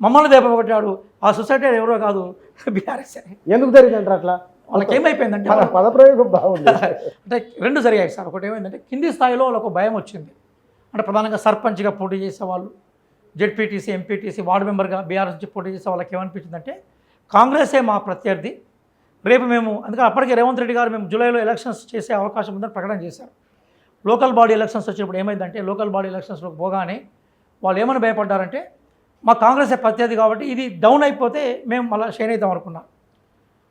మమ్మల్ని దెబ్బకొట్టాడు. ఆ సుసైడ్ ఎవరో కాదు, బీఆర్ఎస్. ఎందుకు జరిగిందంటారు అట్లా? వాళ్ళకి ఏమైపోయిందంటే పదప్రయోగం బాగుంది. అంటే 2 జరిగాయి సార్. ఒకటి ఏమైందంటే కింది స్థాయిలో వాళ్ళకు భయం వచ్చింది. అంటే ప్రధానంగా సర్పంచ్గా పోటీ చేసేవాళ్ళు, జెడ్పీటీసీ, ఎంపీటీసీ, వార్డు మెంబర్గా బీఆర్ఎస్ నుంచి పోటీ చేసే వాళ్ళకి ఏమనిపించిందంటే కాంగ్రెసే మా ప్రత్యర్థి, రేపు మేము, అందుకని అప్పటికే రేవంత్ రెడ్డి గారు మేము జూలైలో ఎలక్షన్స్ చేసే అవకాశం ఉందని ప్రకటన చేశారు. లోకల్ బాడీ ఎలక్షన్స్ వచ్చినప్పుడు ఏమైందంటే లోకల్ బాడీ ఎలక్షన్స్లోకి పోగానే వాళ్ళు ఏమని భయపడ్డారంటే మా కాంగ్రెసే ప్రత్యర్థి కాబట్టి ఇది డౌన్ అయిపోతే మేము మళ్ళీ షైన్ అవుతాం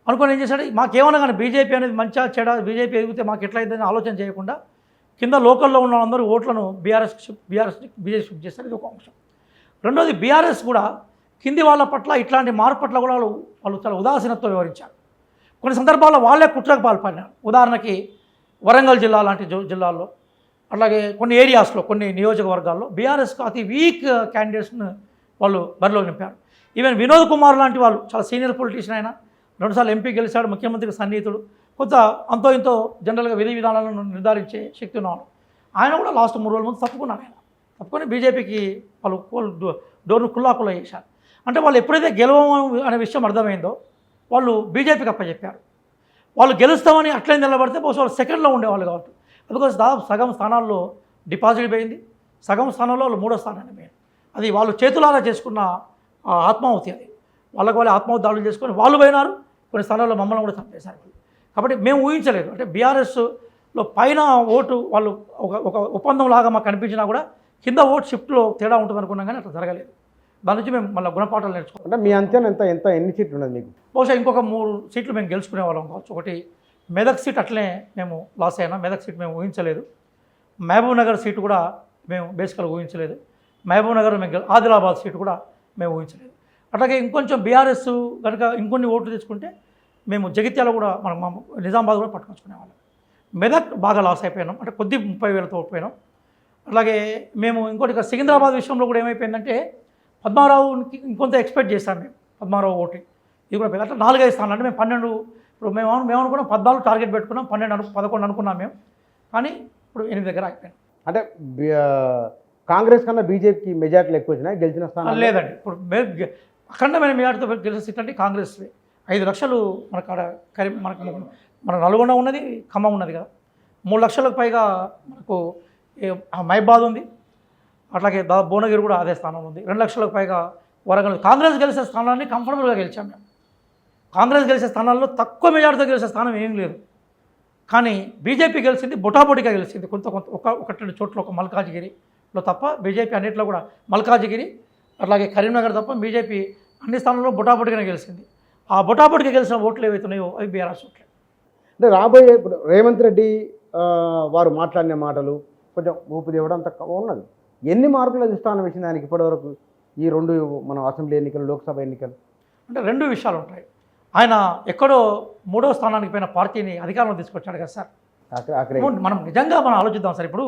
అనుకుని ఏం చేశాడు, మాకేమన్నా కానీ బీజేపీ అనేది మంచిగా చెడ, బీజేపీ ఎదిగితే మాకు ఎట్లా అవుతుందని ఆలోచన చేయకుండా కింద లోకల్లో ఉన్న అందరూ ఓట్లను బీజేపీ షిఫ్ట్ చేస్తారు. ఇది ఒక అంశం. రెండోది, బీఆర్ఎస్ కూడా కింది వాళ్ళ పట్ల ఇట్లాంటి మార్పు పట్ల కూడా వాళ్ళు చాలా ఉదాసీనతతో వివరించారు. కొన్ని సందర్భాల్లో వాళ్ళే కుట్రకు పాల్పడినారు. ఉదాహరణకి వరంగల్ జిల్లా లాంటి జిల్లాల్లో, అట్లాగే కొన్ని ఏరియాస్లో, కొన్ని నియోజకవర్గాల్లో బీఆర్ఎస్కు అతి వీక్ క్యాండిడేట్స్ను వాళ్ళు బరిలో నింపారు. ఈవెన్ వినోద్ కుమార్ లాంటి వాళ్ళు చాలా సీనియర్ పొలిటీషియన్, అయినా 2 సార్లు ఎంపీ గెలిచాడు, ముఖ్యమంత్రికి సన్నిహితుడు, కొంత అంతో ఇంతో జనరల్గా విధి విధానాలను నిర్ధారించే శక్తి ఉన్నాడు. ఆయన కూడా లాస్ట్ 3 రోజుల ముందు తప్పుకున్నాడు. ఆయన తప్పుకొని బీజేపీకి వాళ్ళు డోర్ను కుల్లాకుల్లా చేశారు. అంటే వాళ్ళు ఎప్పుడైతే గెలవము అనే విషయం అర్థమైందో వాళ్ళు బీజేపీకి అప్పచెప్పారు. వాళ్ళు గెలుస్తామని అట్లే నిలబడితే బహుశా వాళ్ళు సెకండ్లో ఉండేవాళ్ళు కాబట్టి, బికాజ్ దాదాపు సగం స్థానాల్లో డిపాజిట్ పోయింది, సగం స్థానాల్లో వాళ్ళు 3వ స్థానాన్ని పోయింది. అది వాళ్ళు చేతులారా చేసుకున్న ఆత్మాహుతి. అది వాళ్ళ ఆత్మాహుతి దాడులు చేసుకొని వాళ్ళు పోయినారు. కొన్ని స్థానాల్లో మమ్మల్ని కూడా చంపేశారు. కాబట్టి మేము ఊహించలేదు. అంటే బీఆర్ఎస్లో పైన ఓటు వాళ్ళు ఒక ఒప్పందం లాగా మాకు కనిపించినా కూడా కింద ఓటు షిఫ్ట్లో తేడా ఉంటుంది అనుకున్నాం, కానీ అట్లా జరగలేదు. దాని నుంచి మేము మళ్ళీ గుణపాఠాలు నేర్చుకోవాలి. అంటే మీ అంచనా ఎన్ని సీట్లు ఉన్నది మీకు? బహుశా ఇంకొక 3 సీట్లు మేము గెలుచుకునే వాళ్ళం కావచ్చు. ఒకటి మెదక్ సీట్ అట్లనే మేము లాస్ అయినా, మెదక్ సీట్ మేము ఊహించలేదు. మహబూబ్ నగర్ సీటు కూడా మేము బేసికల్గా ఊహించలేదు. మహబూబ్ నగర్ మేము ఆదిలాబాద్ సీటు కూడా మేము ఊహించలేదు. అట్లాగే ఇంకొంచెం బీఆర్ఎస్ కనుక ఇంకొన్ని ఓట్లు తెచ్చుకుంటే మేము జగిత్యాల కూడా మనం నిజామాబాద్ కూడా పట్టుకొచ్చుకునేవాళ్ళం. మెదక్ బాగా లాస్ అయిపోయినాం, అంటే కొద్ది 30,000తో ఓడిపోయినాం. అలాగే మేము ఇంకోటి సికింద్రాబాద్ విషయంలో కూడా ఏమైపోయిందంటే పద్మారావుకి ఇంకొంత ఎక్స్పెక్ట్ చేశాం మేము. పద్మారావు ఓటు ఇది కూడా అట్లా 4-5 స్థానాలు, అంటే మేము 12, ఇప్పుడు మేము అనుకున్నాం 14 టార్గెట్ పెట్టుకున్నాం, 11 అనుకున్నాం మేము, కానీ ఇప్పుడు 8 దగ్గర అయిపోయాం. అంటే కాంగ్రెస్ కన్నా బీజేపీకి మెజార్టీలు ఎక్కువ వచ్చినాయి గెలిచిన స్థానాలు? లేదండి, ఇప్పుడు అఖండమైన మెజార్టీతో గెలిచిన సీట్ అంటే కాంగ్రెస్ 5 లక్షలు మనకు మన నల్గొండ ఉన్నది, ఖమ్మం ఉన్నది కదా, 3 లక్షలకు పైగా మనకు మహబాద్ ఉంది, అట్లాగే భువనగిరి కూడా అదే స్థానంలో ఉంది. 2 లక్షలకు పైగా వరంగల్. కాంగ్రెస్ గెలిచే స్థానాన్ని కంఫర్టబుల్గా గెలిచాం మేము. కాంగ్రెస్ గెలిచే స్థానాల్లో తక్కువ మెజార్టీతో గెలిచే స్థానం ఏం లేదు. కానీ బీజేపీ గెలిచింది, బొటాబొటిగా గెలిచింది. కొంత ఒకటి 2 చోట్ల, ఒక మల్కాజిగిరిలో తప్ప బీజేపీ అన్నింటిలో కూడా, మల్కాజిగిరి అట్లాగే కరీంనగర్ తప్ప బీజేపీ అన్ని స్థానాల్లో బొటాబొటిగానే గెలిచింది. ఆ బొటాబొటిగా గెలిచిన ఓట్లు ఏవైతున్నాయో అవి బీఆర్ఎస్ ఓట్లే. అంటే రాబోయే ఇప్పుడు రేవంత్ రెడ్డి వారు మాట్లాడిన మాటలు కొంచెం ఊపు తేవడం అంత ఉన్నది. ఎన్ని మార్కుల అధిష్టానం వేసింది దానికి ఇప్పటివరకు ఈ 2 మన అసెంబ్లీ ఎన్నికలు, లోక్సభ ఎన్నికలు? అంటే 2 విషయాలు ఉంటాయి. ఆయన ఎక్కడో 3వ స్థానానికి పోయిన పార్టీని అధికారంలో తీసుకొచ్చాడు కదా సార్. మనం నిజంగా ఆలోచిద్దాం సార్. ఇప్పుడు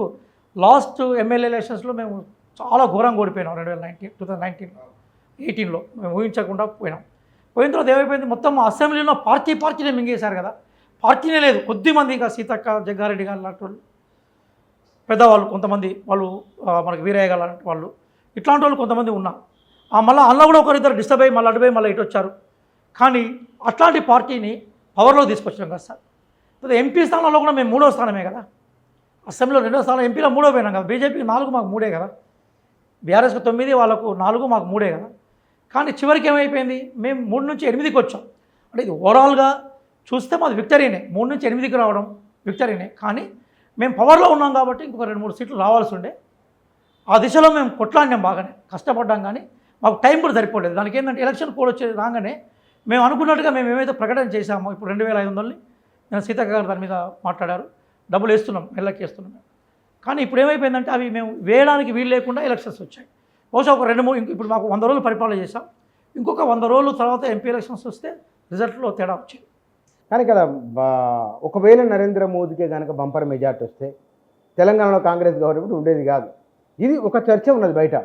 లాస్ట్ ఎమ్మెల్యే ఎలక్షన్స్లో మేము చాలా ఘోరంగా ఓడిపోయినాం. 2018లో మేము ఊహించకుండా పోయినాం. పోయిన తర్వాత ఏమైపోయింది, మొత్తం అసెంబ్లీలో పార్టీనే మింగేశారు కదా. పార్టీనే లేదు. కొద్దిమంది ఇక సీతక్క, జగ్గారెడ్డి గారు లాంటి వాళ్ళు, పెద్దవాళ్ళు కొంతమంది, వాళ్ళు మనకి వీరయ్య గారు లాంటి వాళ్ళు, ఇట్లాంటి వాళ్ళు కొంతమంది ఉన్నా మళ్ళీ అందులో కూడా ఒకరిద్దరు డిస్టర్బ్ అయ్యి మళ్ళీ అటుపోయి మళ్ళీ ఇటు వచ్చారు. కానీ అట్లాంటి పార్టీని పవర్లో తీసుకొచ్చాం కదా సార్. ఇప్పుడు ఎంపీ స్థానంలో కూడా మేము 3వ స్థానమే కదా. అసెంబ్లీలో 2వ స్థానం, ఎంపీలో 3వ పోయినాం కదా. బీజేపీకి 4, మాకు 3 కదా. బీఆర్ఎస్కి 9, వాళ్ళకు 4, మాకు 3 కదా. కానీ చివరికి ఏమైపోయింది, మేము 3 నుంచి 8కి వచ్చాం. అంటే ఇది ఓవరాల్గా చూస్తే మాది విక్టరీనే. 3 నుంచి 8కి రావడం విక్టరీనే. కానీ మేము పవర్లో ఉన్నాం కాబట్టి ఇంకొక 2-3 సీట్లు రావాల్సి ఉండే. ఆ దిశలో మేము కొట్లాడినాం, బాగానే కష్టపడ్డాం. కానీ మాకు టైం కూడా సరిపోలేదు. దానికి ఏంటంటే ఎలక్షన్ కోడ్ వచ్చే రాగానే మేము అనుకున్నట్టుగా మేము ఏమైతే ప్రకటన చేశామో, ఇప్పుడు 2500ని నేను సీతక్క గారు దాని మీద మాట్లాడారు, డబ్బులు వేస్తున్నాం, నెలకి వేస్తున్నాం మేము. కానీ ఇప్పుడు ఏమైపోయిందంటే అవి మేము వేయడానికి వీలు లేకుండా ఎలక్షన్స్ వచ్చాయి. బహుశా ఒక 2-3 ఇప్పుడు మాకు 100 రోజులు పరిపాలన చేశాం. ఇంకొక 100 రోజుల తర్వాత ఎంపీ ఎలక్షన్స్ వస్తే రిజల్ట్లో తేడా వచ్చింది. కానీ కదా ఒకవేళ నరేంద్ర మోదీకే కనుక బంపర్ మెజార్టీ వస్తే తెలంగాణలో కాంగ్రెస్ గవర్నమెంట్ ఉండేది కాదు. ఇది ఒక చర్చ ఉన్నది బయట.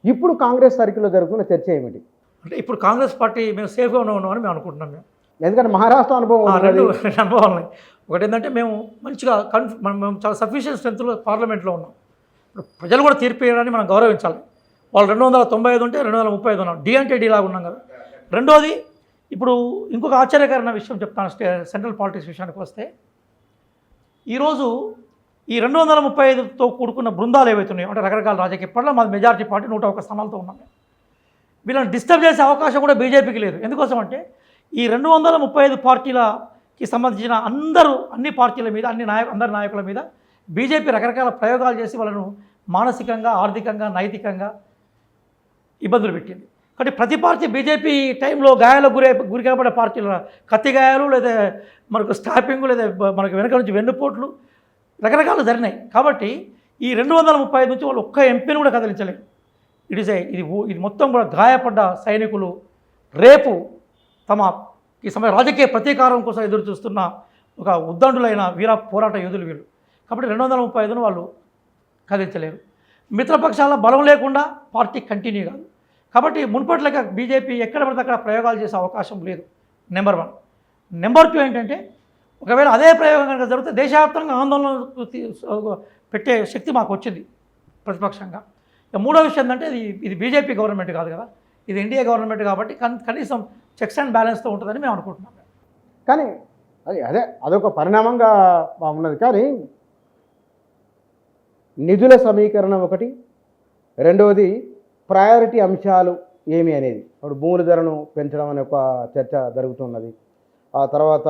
ఇప్పుడు కాంగ్రెస్ సర్కిల్లో జరుగుతున్న చర్చ ఏమిటి అంటే, ఇప్పుడు కాంగ్రెస్ పార్టీ మేము సేఫ్గా ఉన్నామని మేము అనుకుంటున్నాం. మేము ఎందుకంటే మహారాష్ట్ర అనుభవం 2 అనుభవాలు ఉన్నాయి. ఒకటి ఏంటంటే మేము మంచిగా మేము చాలా సఫిషియెంట్ స్ట్రెంత్లో పార్లమెంట్లో ఉన్నాం. ఇప్పుడు ప్రజలు కూడా తీర్పు ఇవ్వడాన్ని మనం గౌరవించాలి. వాళ్ళు 295 ఉంటే 235 ఉన్నాం. డి అంటే డి లాగా ఉన్నాం కదా. రెండోది, ఇప్పుడు ఇంకొక ఆశ్చర్యకరమైన విషయం చెప్తాను. సెంట్రల్ పాలిటిక్స్ విషయానికి వస్తే, ఈరోజు ఈ 235తో కూడుకున్న బృందాలు ఏవైతున్నాయో, అంటే రకరకాల రాజకీయ పట్ల మాది మెజారిటీ పార్టీ 101 స్థానాలతో ఉన్నాం. వీళ్ళని డిస్టర్బ్ చేసే అవకాశం కూడా బీజేపీకి లేదు. ఎందుకోసం అంటే ఈ 235 పార్టీలకి సంబంధించిన అన్ని పార్టీల మీద, అందరి నాయకుల మీద బీజేపీ రకరకాల ప్రయోగాలు చేసి వాళ్ళను మానసికంగా, ఆర్థికంగా, నైతికంగా ఇబ్బందులు పెట్టింది. కాబట్టి ప్రతి పార్టీ బీజేపీ టైంలో గాయాలకు గురి కాబడే పార్టీలు, కత్తి గాయాలు, లేదా మనకు స్టాపింగ్, లేదా మనకు వెనక నుంచి వెన్నుపోట్లు రకరకాలు జరిగినాయి. కాబట్టి ఈ 235 నుంచి వాళ్ళు ఒక్క ఎంపీని కూడా కదిలించలేరు. ఇది మొత్తం కూడా గాయపడ్డ సైనికులు, రేపు ఈ సమయ రాజకీయ ప్రతీకారం కోసం ఎదురు చూస్తున్న ఒక ఉద్దండులైన వీర పోరాట యోధులు వీళ్ళు. కాబట్టి 235ను వాళ్ళు కదిలించలేరు. మిత్రపక్షాల బలం లేకుండా పార్టీ కంటిన్యూ కాదు. కాబట్టి మునుపట్లేక బీజేపీ ఎక్కడ పడితే అక్కడ ప్రయోగాలు చేసే అవకాశం లేదు. నెంబర్ 1. నెంబర్ 2 ఏంటంటే, ఒకవేళ అదే ప్రయోగం కనుక జరిగితే దేశవ్యాప్తంగా ఆందోళనలు పెట్టే శక్తి మాకు వచ్చింది ప్రతిపక్షంగా. మూడో విషయం ఏంటంటే, ఇది బీజేపీ గవర్నమెంట్ కాదు కదా, ఇది ఎన్డీఏ గవర్నమెంట్. కాబట్టి కనీసం చెక్స్ అండ్ బ్యాలెన్స్తో ఉంటుందని మేము అనుకుంటున్నాం. కానీ అదొక పరిణామంగా ఉన్నది. కానీ నిధుల సమీకరణ ఒకటి, రెండవది ప్రయారిటీ అంశాలు ఏమి అనేది. ఇప్పుడు భూముల ధరను పెంచడం అనే ఒక చర్చ జరుగుతున్నది. ఆ తర్వాత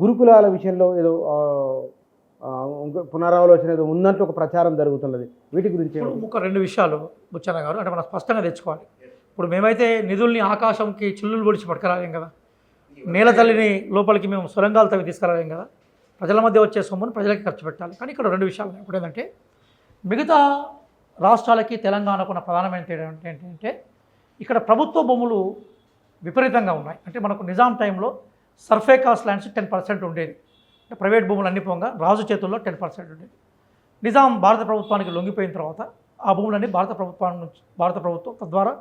గురుకులాల విషయంలో ఏదో పునరాలోచన ఏదో ఉన్నట్లు ఒక ప్రచారం జరుగుతున్నది. వీటి గురించి ఒక 2 విషయాలు బుచ్చన్న గారు అంటే మనం స్పష్టంగా తెచ్చుకోవాలి. ఇప్పుడు మేమైతే నిధుల్ని ఆకాశంకి చిల్లులు పొడిచి పట్టుకురాలేం కదా, నేల తల్లిని లోపలికి మేము సొరంగాలు తవ్వి తీసుకురాలేం కదా. ప్రజల మధ్య వచ్చే సొమ్మును ప్రజలకి ఖర్చు పెట్టాలి. కానీ ఇక్కడ 2 విషయాలు. ఒకటి ఏంటంటే, మిగతా రాష్ట్రాలకి తెలంగాణకు ఉన్న ప్రధానమైన తేడా ఏంటంటే, ఇక్కడ ప్రభుత్వ భూములు విపరీతంగా ఉన్నాయి. అంటే మనకు నిజాం టైంలో సర్ఫే కాస్ట్ ల్యాండ్స్ 10% ఉండేది. అంటే ప్రైవేట్ భూములు అన్ని పోగా రాజు చేతుల్లో 10% ఉండేది. నిజాం భారత ప్రభుత్వానికి లొంగిపోయిన తర్వాత ఆ భూములన్నీ భారత ప్రభుత్వం తద్వారా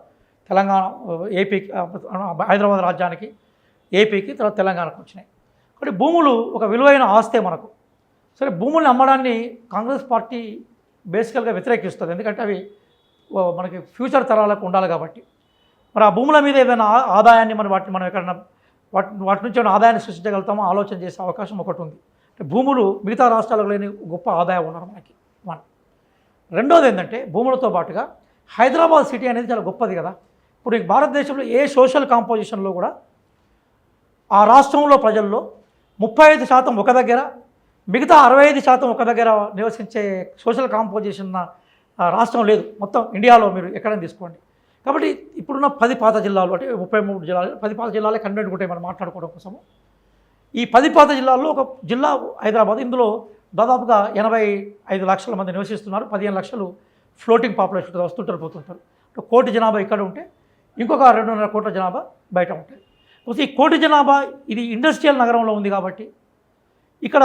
తెలంగాణ, ఏపీకి, హైదరాబాద్ రాజ్యానికి, ఏపీకి, తర్వాత తెలంగాణకు వచ్చినాయి. కాబట్టి భూములు ఒక విలువైన ఆస్తే మనకు. సరే, భూముల్ని అమ్మడాన్ని కాంగ్రెస్ పార్టీ బేసికల్గా వ్యతిరేకిస్తుంది. ఎందుకంటే అవి మనకి ఫ్యూచర్ తరాలకు ఉండాలి కాబట్టి. మరి ఆ భూముల మీద ఏదైనా ఆదాయాన్ని మనం ఎక్కడన్నా వాటి నుంచి ఏమైనా ఆదాయాన్ని సృష్టించగలుగుతామో ఆలోచన చేసే అవకాశం ఒకటి ఉంది. అంటే భూములు మిగతా రాష్ట్రాలకు లేని గొప్ప ఆదాయం ఉన్నారు మనకి. 1. రెండోది ఏంటంటే భూములతో పాటుగా హైదరాబాద్ సిటీ అనేది చాలా గొప్పది కదా. ఇప్పుడు ఈ భారతదేశంలో ఏ సోషల్ కాంపోజిషన్లో కూడా ఆ రాష్ట్రంలో ప్రజల్లో 35% ఒక దగ్గర, మిగతా 65% ఒక దగ్గర నివసించే సోషల్ కాంపోజిషన్ ఉన్న రాష్ట్రం లేదు మొత్తం ఇండియాలో. మీరు ఎక్కడైనా తీసుకోండి. కాబట్టి ఇప్పుడున్న 10 పాత జిల్లాలు అంటే 33 జిల్లాలు, 10 పాత జిల్లాలే కన్వెంట్ ఉంటాయి మనం మాట్లాడుకోవడం కోసము. ఈ 10 పాత జిల్లాల్లో ఒక జిల్లా హైదరాబాద్. ఇందులో దాదాపుగా 85 లక్షల మంది నివసిస్తున్నారు. 15 లక్షలు ఫ్లోటింగ్ పాపులేషన్ వస్తుంటారు పోతుంటారు. కోటి జనాభా ఇక్కడ ఉంటే ఇంకొక 2.5 కోట్ల జనాభా బయట ఉంటుంది. ఈ కోటి జనాభా ఇది ఇండస్ట్రియల్ నగరంలో ఉంది కాబట్టి ఇక్కడ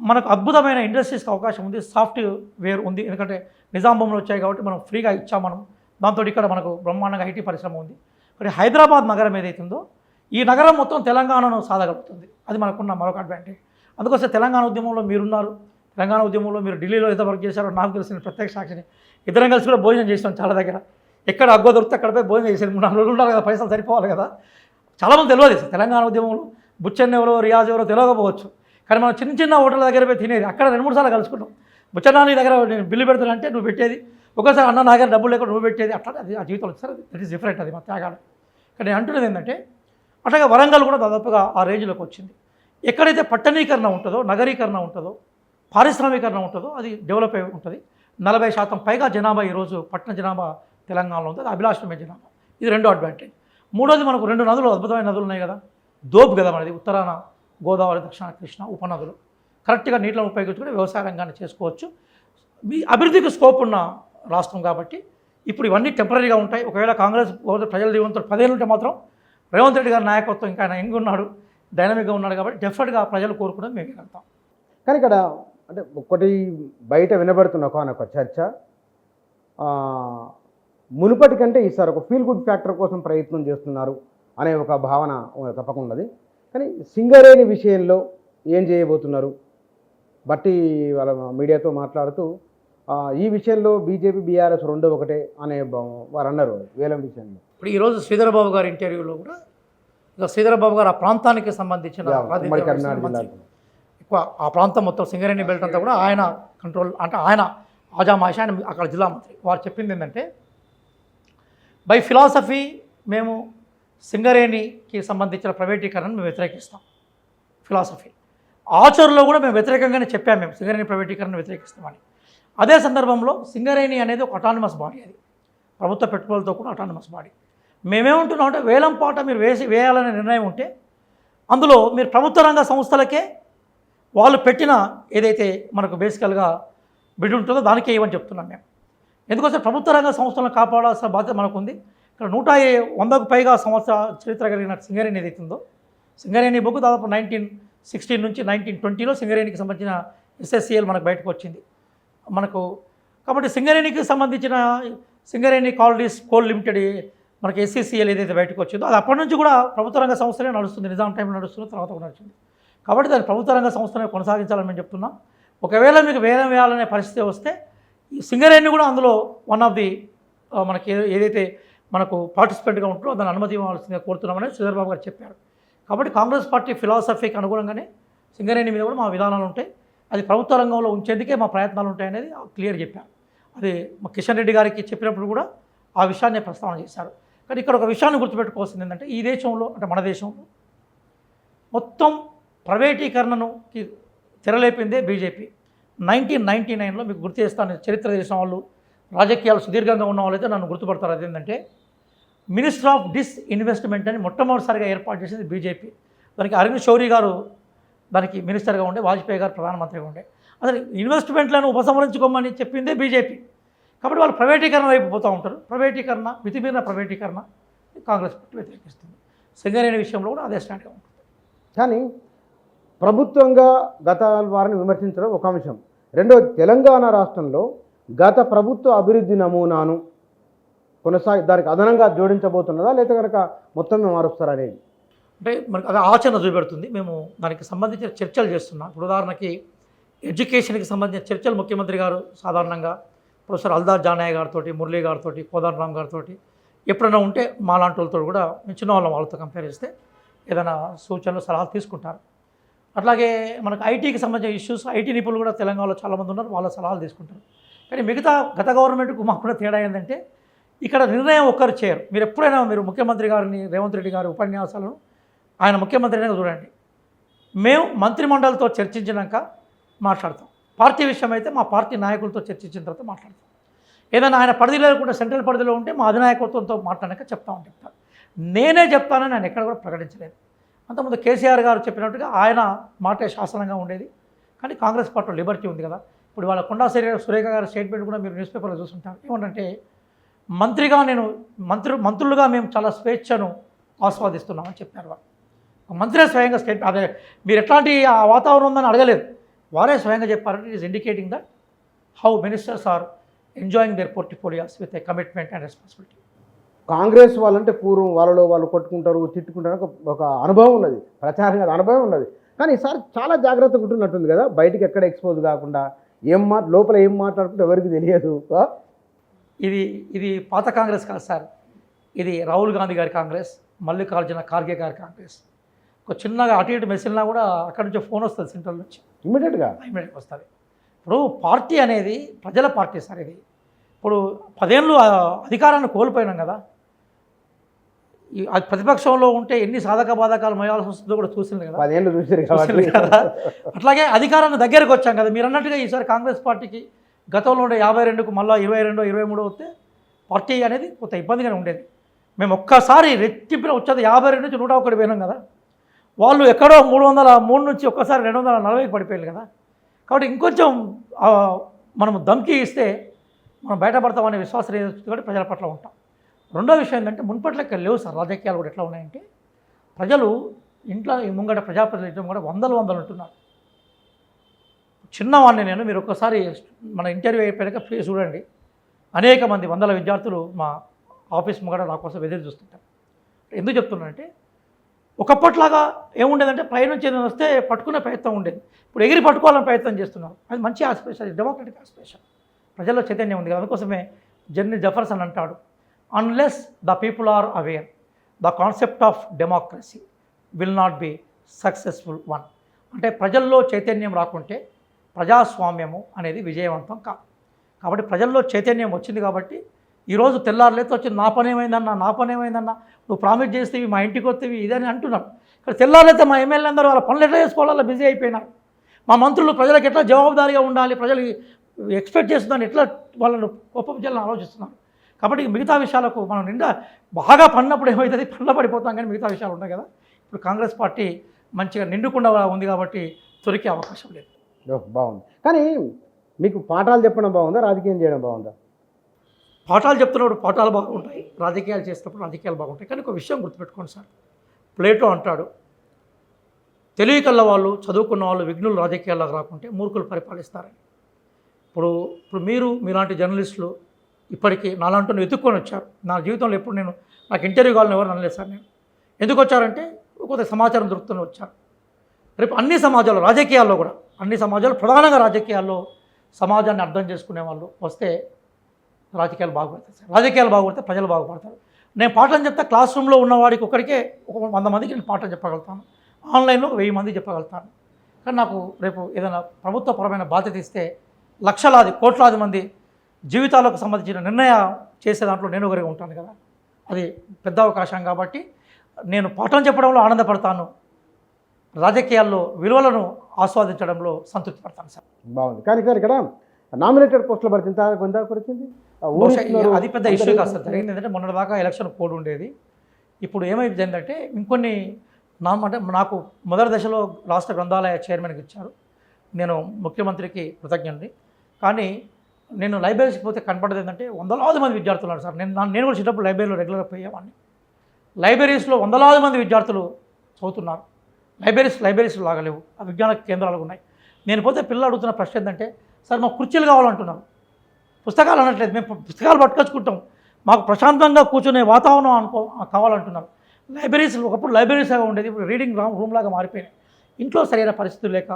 మనకు అద్భుతమైన ఇండస్ట్రీస్కి అవకాశం ఉంది. సాఫ్ట్వేర్ ఉంది, ఎందుకంటే నిజాం భూములు వచ్చాయి కాబట్టి మనం ఫ్రీగా ఇచ్చాం మనం. దాంతో ఇక్కడ మనకు బ్రహ్మాండంగా ఐటీ పరిశ్రమ ఉంది. మరి హైదరాబాద్ నగరం ఏదైతుందో ఈ నగరం మొత్తం తెలంగాణను సాధగలుగుతుంది. అది మనకున్న మరొక అడ్వాంటేజ్. అందుకోసం తెలంగాణ ఉద్యమంలో మీరున్నారు. తెలంగాణ ఉద్యమంలో మీరు ఢిల్లీలో ఎంత వర్క్ చేశారో నాకు తెలిసిన ప్రత్యక్ష సాక్షిని. ఇద్దరం కలిసి కూడా భోజనం చేస్తాం చాలా దగ్గర. ఎక్కడ అగ్గో దొరికితే అక్కడపై భోజనం చేసేది. 3-4 రోజులు ఉండాలి కదా, పైసలు సరిపోవాలి కదా. చాలామంది తెలియదు తెలంగాణ ఉద్యమంలో బుచ్చన్న ఎవరో రియాజ్ ఎవరో తెలియకపోవచ్చు. కానీ మనం చిన్న చిన్న హోటల్ దగ్గర పోయి తినేది. అక్కడ 2-3 సార్లు కలుసుకుంటాం. బుచ్చన్న నీ దగ్గర నేను బిల్లు పెడతానంటే నువ్వు పెట్టేది, ఒకసారి అన్న నా దగ్గర డబ్బులు లేకుండా నువ్వు పెట్టేది. అట్లా అది ఆ జీవితంలో సార్ దట్ ఈస్ డిఫరెంట్. అది మా త్యాగాలు. కానీ నేను అంటున్నది ఏంటంటే అట్లాగే వరంగల్ కూడా దాదాపుగా ఆ రేంజ్లోకి వచ్చింది. ఎక్కడైతే పట్టణీకరణ ఉంటుందో, నగరీకరణ ఉంటుందో, పారిశ్రామికరణ ఉంటుందో అది డెవలప్ అయి ఉంటుంది. 40% పైగా జనాభా ఈరోజు పట్టణ జనాభా తెలంగాణలో ఉంటుంది. అది అభిలాషణమైన జనాభా. ఇది రెండో అడ్వాంటేజ్. మూడోది మనకు 2 నదులు, అద్భుతమైన నదులు ఉన్నాయి కదా. దోపు కదా మనది, ఉత్తరాన గోదావరి, దక్షిణ కృష్ణ ఉపనదులు. కరెక్ట్గా నీటిలో ఉపయోగించుకుని వ్యవసాయ రంగాన్ని చేసుకోవచ్చు. మీ అభివృద్ధికి స్కోప్ ఉన్న రాష్ట్రం కాబట్టి ఇప్పుడు ఇవన్నీ టెంపరీగా ఉంటాయి. ఒకవేళ కాంగ్రెస్ ప్రజల దీవంతో 10 ఏళ్ళు ఉంటే మాత్రం రేవంత్ రెడ్డి గారి నాయకత్వం ఇంకా ఆయన ఉన్నాడు, డైనమిక్గా ఉన్నాడు కాబట్టి డెఫినెట్గా ప్రజలు కోరుకునేది మేము వెళ్తాం. కానీ ఇక్కడ అంటే ఒకటి బయట వినబడుతున్న ఒక చర్చ, మునుపటి కంటే ఈసారి ఒక ఫీల్ గుడ్ ఫ్యాక్టర్ కోసం ప్రయత్నం చేస్తున్నారు అనే ఒక భావన తప్పకుండా ఉన్నది. కానీ సింగరేణి విషయంలో ఏం చేయబోతున్నారు? బట్టి వాళ్ళ మీడియాతో మాట్లాడుతూ ఈ విషయంలో బీజేపీ బీఆర్ఎస్ రెండో ఒకటే అనే వారు అన్నారు వేలం విషయంలో. ఇప్పుడు ఈరోజు శ్రీధరబాబు గారి ఇంటర్వ్యూలో కూడా శ్రీధరబాబు గారు ఆ ప్రాంతానికి సంబంధించిన కర్ణాటక జిల్లా ఎక్కువ ఆ ప్రాంతం మొత్తం సింగరేణి బెల్ట్ అంతా కూడా ఆయన కంట్రోల్, అంటే ఆయన ఆజామాషి, ఆయన అక్కడ జిల్లా మంత్రి. వారు చెప్పింది ఏంటంటే బై ఫిలాసఫీ మేము సింగరేణికి సంబంధించిన ప్రైవేటీకరణను మేము వ్యతిరేకిస్తాం. ఫిలాసఫీ ఆచరణలో కూడా మేము వ్యతిరేకంగానే చెప్పాము. మేము సింగరేణి ప్రైవేటీకరణను వ్యతిరేకిస్తామని. అదే సందర్భంలో సింగరేణి అనేది ఒక అటానమస్ బాడీ, అది ప్రభుత్వ పెట్టుబడులతో కూడా అటానమస్ బాడీ. మేమేమంటున్నాం అంటే వేలం పాట మీరు వేయాలనే నిర్ణయం ఉంటే అందులో మీరు ప్రభుత్వ రంగ సంస్థలకే వాళ్ళు పెట్టిన ఏదైతే మనకు బేసికల్గా బిడ్ ఉంటుందో దానికే ఇవ్వని చెప్తున్నాం మేము. ఎందుకోసం ప్రభుత్వ రంగ సంస్థలను కాపాడాల్సిన బాధ్యత మనకు ఉంది. ఇక్కడ 100కు పైగా సంవత్సరాల చరిత్ర కలిగిన సింగరేణి ఏదైతుందో, సింగరేణి బుక్ దాదాపు 1916 నుంచి 1920లో సింగరేణికి సంబంధించిన SSCL మనకు బయటకు వచ్చింది మనకు. కాబట్టి సింగరేణికి సంబంధించిన సింగరేణి కాలనీస్ కోల్ లిమిటెడ్ మనకి SCCL ఏదైతే బయటకు వచ్చిందో అది అప్పటి నుంచి కూడా ప్రభుత్వ రంగ సంస్థనే నడుస్తుంది. నిజాం టైంలో నడుస్తుంది, తర్వాత కూడా నడుస్తుంది. కాబట్టి దాన్ని ప్రభుత్వ రంగ సంస్థనే కొనసాగించాలని మేము చెప్తున్నాం. ఒకవేళ మీకు వేలం వేయాలనే పరిస్థితి వస్తే ఈ సింగరేణి కూడా అందులో వన్ ఆఫ్ ది మనకి ఏదైతే మనకు పార్టిసిపెంట్గా ఉంటుందో దాన్ని అనుమతి ఇవ్వాల్సిందిగా కోరుతున్నామని శ్రీధర్బాబు గారు చెప్పారు. కాబట్టి కాంగ్రెస్ పార్టీ ఫిలాసఫీకి అనుగుణంగానే సింగరేణి మీద కూడా మా విధానాలు ఉంటాయి. అది ప్రభుత్వ రంగంలో ఉంచేందుకే మా ప్రయత్నాలు ఉంటాయనేది క్లియర్ చెప్పారు. అది మా కిషన్ రెడ్డి గారికి చెప్పినప్పుడు కూడా ఆ విషయాన్ని ప్రస్తావన చేశారు. కానీ ఇక్కడ ఒక విషయాన్ని గుర్తుపెట్టుకోవాల్సింది ఏంటంటే ఈ దేశంలో, అంటే మన దేశంలో మొత్తం ప్రైవేటీకరణను తెరలేపిందే బీజేపీ. 1999లో మీకు గుర్తు చేస్తాను, చరిత్ర చేసిన వాళ్ళు, రాజకీయాలు సుదీర్ఘంగా ఉన్న వాళ్ళైతే నన్ను గుర్తుపడతారు. అదేంటంటే మినిస్టర్ ఆఫ్ డిస్ఇన్వెస్ట్మెంట్ అని మొట్టమొదటిసారిగా ఏర్పాటు చేసింది బీజేపీ. దానికి అరవింద్ షౌరి గారు దానికి మినిస్టర్గా ఉండే, వాజ్పేయి గారు ప్రధానమంత్రిగా ఉండే. అసలు ఇన్వెస్ట్మెంట్లను ఉపసంహరించుకోమని చెప్పిందే బీజేపీ. కాబట్టి వాళ్ళు ప్రైవేటీకరణ వైపు పోతూ ఉంటారు. ప్రైవేటీకరణ, మితిమీరిన ప్రైవేటీకరణ కాంగ్రెస్ పార్టీ వ్యతిరేకిస్తుంది. సింగరేణి విషయంలో కూడా అదే స్టాండ్గా ఉంటుంది. కానీ ప్రభుత్వంగా గత వారిని విమర్శించడం ఒక అంశం. రెండోది, తెలంగాణ రాష్ట్రంలో గత ప్రభుత్వ అభివృద్ధి నమూనాను దానికి అదనంగా జోడించబోతున్నదా, లేదా కనుక మొత్తం మారుస్తారా అనేది అంటే మనకు అది ఆచరణ చూపెడుతుంది. మేము దానికి సంబంధించిన చర్చలు చేస్తున్నాం. ఇప్పుడు ఉదాహరణకి ఎడ్యుకేషన్కి సంబంధించిన చర్చలు ముఖ్యమంత్రి గారు సాధారణంగా ప్రొఫెసర్ అల్దార్ జానయ్య గారితో, మురళీ గారితో, కోదండరామ్ గారితో ఎప్పుడైనా ఉంటే మా లాంటి వాళ్ళతో కూడా మేము చిన్న వాళ్ళతో కంపేర్ చేస్తే ఏదైనా సూచనలు సలహాలు తీసుకుంటారు. అట్లాగే మనకు ఐటీకి సంబంధించిన ఇష్యూస్, ఐటీ నిపుణులు కూడా తెలంగాణలో చాలామంది ఉన్నారు, వాళ్ళ సలహాలు తీసుకుంటారు. కానీ మిగతా గత గవర్నమెంట్కు మాకు కూడా తేడా ఏంటంటే ఇక్కడ నిర్ణయం ఒక్కరు చేయరు. మీరు ఎప్పుడైనా మీరు ముఖ్యమంత్రి గారిని రేవంత్ రెడ్డి గారి ఉపన్యాసాలను ఆయన ముఖ్యమంత్రినే చూడండి, మేము మంత్రిమండలితో చర్చించినాక మాట్లాడతాం. పార్టీ విషయం అయితే మా పార్టీ నాయకులతో చర్చించిన తర్వాత మాట్లాడతాం. ఏదైనా ఆయన పరిధిలో కూడా సెంట్రల్ పరిధిలో ఉంటే మా అధినాయకత్వంతో మాట్లాడాక చెప్తామని చెప్తాను. నేనే చెప్తానని ఆయన ఎక్కడ కూడా ప్రకటించలేదు. అంతకుముందు కేసీఆర్ గారు చెప్పినట్టుగా ఆయన మాటే శాసనంగా ఉండేది. కానీ కాంగ్రెస్ పార్టీలో లిబర్టీ ఉంది కదా. ఇప్పుడు వాళ్ళ కొండా సురేఖ గారి స్టేట్మెంట్ కూడా మీరు న్యూస్ పేపర్లో చూస్తుంటారు. ఏమంటే మంత్రిగా నేను మంత్రులుగా మేము చాలా స్వేచ్ఛను ఆస్వాదిస్తున్నామని చెప్పారు. వాళ్ళు మంత్రే స్వయంగా స్టేట్మెంట్, అదే మీరు ఎట్లాంటి ఆ వాతావరణం ఉందని అడగలేదు, వారే స్వయంగా చెప్పారు. It is indicating that how ministers are enjoying their portfolios with a commitment and responsibility. Congress వాళ్ళంటే పూర్వం వాళ్ళలో వాళ్ళు కొట్టుకుంటారు, తిట్టుకుంటారు, ఒక అనుభవం ఉన్నది, ప్రచారం కదా అనుభవం ఉన్నది. కానీ ఈసారి చాలా జాగ్రత్తగా ఉంటున్నట్టుంది కదా, బయటికి ఎక్కడ ఎక్స్పోజ్ కాకుండా లోపల ఏం మాట్లాడుకుంటే ఎవరికి తెలియదు. ఇది పాత కాంగ్రెస్ కాదు సార్, ఇది రాహుల్ గాంధీ గారి కాంగ్రెస్, మల్లికార్జున ఖార్గే గారి కాంగ్రెస్. ఒక చిన్నగా అటు ఇటు మెసిల్నా కూడా అక్కడి నుంచి ఫోన్ వస్తుంది సెంట్రల్ నుంచి, ఇమీడియట్గా వస్తుంది. ఇప్పుడు పార్టీ అనేది ప్రజల పార్టీ సార్. ఇది ఇప్పుడు 10 ఏళ్ళు అధికారాన్ని కోల్పోయినాం కదా, అది ప్రతిపక్షంలో ఉంటే ఎన్ని సాధక బాధకాలు మోయాల్సి వస్తుందో కూడా చూసింది కదా, 10 ఏళ్ళు చూసారు కదా. అట్లాగే అధికారాన్ని దగ్గరకు వచ్చాం కదా. మీరు అన్నట్టుగా ఈసారి కాంగ్రెస్ పార్టీకి గతంలో ఉండే 52కు మళ్ళీ 22, 23 వస్తే పార్టీ అనేది కొంత ఇబ్బందిగానే ఉండేది. మేము ఒక్కసారి రెట్టింపున వచ్చేది 52 నుంచి 101 పోయినాం కదా. వాళ్ళు ఎక్కడో 303 నుంచి ఒక్కసారి 240కి పడిపోయారు కదా. కాబట్టి ఇంకొంచెం మనం ధమ్కి ఇస్తే మనం బయటపడతామనే విశ్వాసం కాబట్టి ప్రజల పట్ల ఉంటాం. రెండో విషయం ఏంటంటే మున్పట్లకి లేవు సార్ రాజకీయాలు కూడా. ఎట్లా ఉన్నాయంటే ప్రజలు ఇంట్లో ఈ ముంగట ప్రజాప్రతినిధులు కూడా వందలు ఉంటున్నారు. చిన్నవాడిని నేను, మీరు ఒక్కసారి మన ఇంటర్వ్యూ అయిపోయాక ప్లీజ్ చూడండి, అనేక మంది వందల విద్యార్థులు మా ఆఫీస్ ముంగట నా కోసం ఎదురు చూస్తుంటారు. ఎందుకు చెప్తున్నానంటే ఒకప్పట్లాగా ఏముండేదంటే పైనుంచి ఏదైనా వస్తే పట్టుకునే ప్రయత్నం ఉండేది. ఇప్పుడు ఎగిరి పట్టుకోవాలని ప్రయత్నం చేస్తున్నారు. అది మంచి ఆస్పిరేషన్, డెమోక్రటిక్ ఆస్పిరేషన్, ప్రజల్లో చైతన్యం ఉంది కదా. అందుకోసమే జర్నీ జెఫర్సన్ అంటాడు, unless the people are aware the concept of democracy will not be successful one. అంటే ప్రజల్లో చైతన్యం రాకుంటే ప్రజాస్వామ్యము అనేది విజయవంతం కాదు. కాబట్టి ప్రజల్లో చైతన్యం వచ్చింది కాబట్టి ఈరోజు తెల్లారులేతో వచ్చి నా పని ఏమైందన్నా నువ్వు ప్రామిస్ చేస్తేవి మా ఇంటికి వస్తేవి ఇదని అంటున్నారు. ఇక్కడ తెల్లారులైతే మా ఎమ్మెల్యే అందరూ వాళ్ళ పనులు ఎట్లా చేసుకోవాలో బిజీ అయిపోయినారు. మా మంత్రులు ప్రజలకు ఎట్లా జవాబుదారీగా ఉండాలి, ప్రజలు ఎక్స్పెక్ట్ చేస్తుందని ఎట్లా వాళ్ళను ఒప్పించాలని ఆలోచిస్తున్నారు. కాబట్టి మిగతా విషయాలకు మనం నిండా బాగా పడినప్పుడు ఏమవుతుంది, పనులు పడిపోతాం. కానీ మిగతా విషయాలు ఉన్నాయి కదా. ఇప్పుడు కాంగ్రెస్ పార్టీ మంచిగా నిండుకుండా ఉంది కాబట్టి దొరికే అవకాశం లేదు. బాగుంది. కానీ మీకు పాఠాలు చెప్పడం బాగుందా, రాజకీయం చేయడం బాగుందా? పాఠాలు చెప్తున్నప్పుడు పాఠాలు బాగుంటాయి, రాజకీయాలు చేస్తున్నప్పుడు రాజకీయాలు బాగుంటాయి. కానీ ఒక విషయం గుర్తుపెట్టుకోండి సార్, ప్లేటో అంటాడు, తెలివికల్ల వాళ్ళు, చదువుకున్న వాళ్ళు విఘ్నులు రాజకీయాల్లోకి రాకుంటే మూర్ఖులు పరిపాలిస్తారని. ఇప్పుడు మీలాంటి జర్నలిస్టులు ఇప్పటికీ నాలంటూ వెతుక్కొని వచ్చారు. నా జీవితంలో ఎప్పుడు నాకు ఇంటర్వ్యూ కావాలని ఎవరు అనలేదు సార్. నేను ఎందుకు వచ్చారంటే కొంత సమాచారం దొరుకుతూనే వచ్చారు. రేపు అన్ని సమాజాలు, రాజకీయాల్లో కూడా అన్ని సమాజాలు, ప్రధానంగా రాజకీయాల్లో సమాజాన్ని అర్థం చేసుకునే వాళ్ళు వస్తే రాజకీయాలు బాగుపడతాయి సార్. రాజకీయాలు బాగుపడితే ప్రజలు బాగుపడతారు. నేను పాఠం చెప్తే క్లాస్ రూమ్లో ఉన్నవాడికి ఒకరికి 100 మందికి నేను పాఠం చెప్పగలుగుతాను, ఆన్లైన్లో 1000 మంది చెప్పగలుగుతాను. కానీ నాకు రేపు ఏదైనా ప్రభుత్వపరమైన బాధ్యత ఇస్తే లక్షలాది కోట్లాది మంది జీవితాలకు సంబంధించిన నిర్ణయం చేసే దాంట్లో నేను ఒకరిగా ఉంటాను కదా. అది పెద్ద అవకాశం కాబట్టి నేను పాఠం చెప్పడంలో ఆనందపడతాను, రాజకీయాల్లో విలువలను ఆస్వాదించడంలో సంతృప్తి పడతాను సార్. బాగుంది. కానీ సార్ ఇక్కడ నామినేటెడ్ పోస్టుల భర్తీ వచ్చింది, అది పెద్ద ఇష్యూ కాదు సార్. జరిగింది ఏంటంటే మొన్నటిదాకా ఎలక్షన్ కోడ్ ఉండేది. ఇప్పుడు ఏమైందంటే ఇంకొన్ని అంటే నాకు మొదటి దశలో రాష్ట్ర గ్రంథాలయ చైర్మన్కి ఇచ్చారు. నేను ముఖ్యమంత్రికి కృతజ్ఞుడిని. కానీ నేను లైబ్రరీస్కి పోతే కనపడేది ఏంటంటే వందలాది మంది విద్యార్థులు ఉన్నారు సార్. నేను కూడా చిన్నప్పుడు లైబ్రరీలో రెగ్యులర్గా పోయేవాడిని. లైబ్రరీస్లో వందలాది మంది విద్యార్థులు చదువుతున్నారు. లైబ్రరీస్ లాగలేవు, ఆ విజ్ఞాన కేంద్రాలు ఉన్నాయి. నేను పోతే పిల్లలు అడుగుతున్న ప్రశ్న ఏంటంటే, సార్ మాకు కుర్చీలు కావాలంటున్నారు, పుస్తకాలు అనట్లేదు, మేము పుస్తకాలు పట్టుకొచ్చుకుంటాం, మాకు ప్రశాంతంగా కూర్చునే వాతావరణం కావాలంటున్నారు. లైబ్రరీస్ ఒకప్పుడు లైబ్రరీస్గా ఉండేది, ఇప్పుడు రీడింగ్ రూమ్ లాగా మారిపోయినాయి. ఇంట్లో సరైన పరిస్థితులు లేక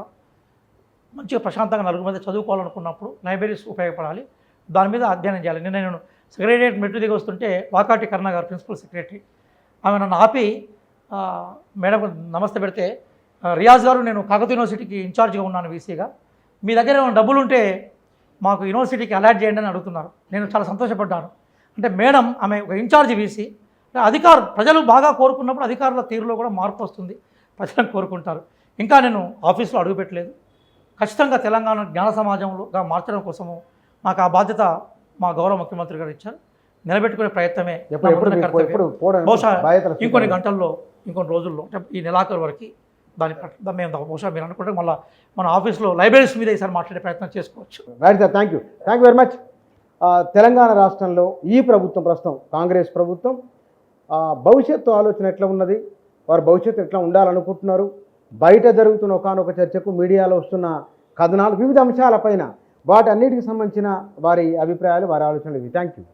మంచిగా ప్రశాంతంగా నలుగురు మధ్య చదువుకోవాలనుకున్నప్పుడు లైబ్రరీస్ ఉపయోగపడాలి, దాని మీద అధ్యయనం చేయాలి. నేను సెక్రటేరియట్ మెట్టు దిగి వస్తుంటే వాకాటి కరుణ గారు ప్రిన్సిపల్ సెక్రటరీ, ఆమె నన్ను ఆపి మేడం నమస్తే పెడితే, రియాజ్ గారు నేను కాకతీయ యూనివర్సిటీకి ఇన్ఛార్జ్గా ఉన్నాను వీసీగా, మీ దగ్గర ఏమైనా డబ్బులు ఉంటే మాకు యూనివర్సిటీకి అలాట్ చేయండి అని అడుగుతున్నారు. నేను చాలా సంతోషపడ్డాను. అంటే మేడం ఆమె ఒక ఇన్ఛార్జ్ వీసీ, అధికారులు ప్రజలు బాగా కోరుకున్నప్పుడు అధికారుల తీరులో కూడా మార్పు వస్తుంది, ప్రజలను కోరుకుంటారు. ఇంకా నేను ఆఫీస్లో అడుగుపెట్టలేదు. ఖచ్చితంగా తెలంగాణ జ్ఞాన సమాజంలోగా మార్చడం కోసము మాకు ఆ బాధ్యత మా గౌరవ ముఖ్యమంత్రి గారు ఇచ్చారు. నిలబెట్టుకునే ప్రయత్నమే నా ముందున్న కర్తవ్యం. బహుశా ఇంకొన్ని గంటల్లో, ఇంకొన్ని రోజుల్లో, అంటే ఈ నెలాఖరు వరకు దాని పట్ల మేము బహుశా మీరు అనుకుంటే మళ్ళీ మన ఆఫీస్లో లైబ్రరీస్ మీద ఈసారి మాట్లాడే ప్రయత్నం చేసుకోవచ్చు. Right sir, thank you very much. Telangana రాష్ట్రంలో ఈ ప్రభుత్వం, ప్రస్తుతం కాంగ్రెస్ ప్రభుత్వం, భవిష్యత్తు ఆలోచన ఎట్లా ఉన్నది, వారు భవిష్యత్తు ఎట్లా ఉండాలనుకుంటున్నారు, బయట జరుగుతున్న ఒకానొక చర్చకు, మీడియాలో వస్తున్న కథనాలు, వివిధ అంశాలపైన వాటన్నిటికి సంబంధించిన వారి అభిప్రాయాలు, వారి ఆలోచనలు ఇవి. Thank you.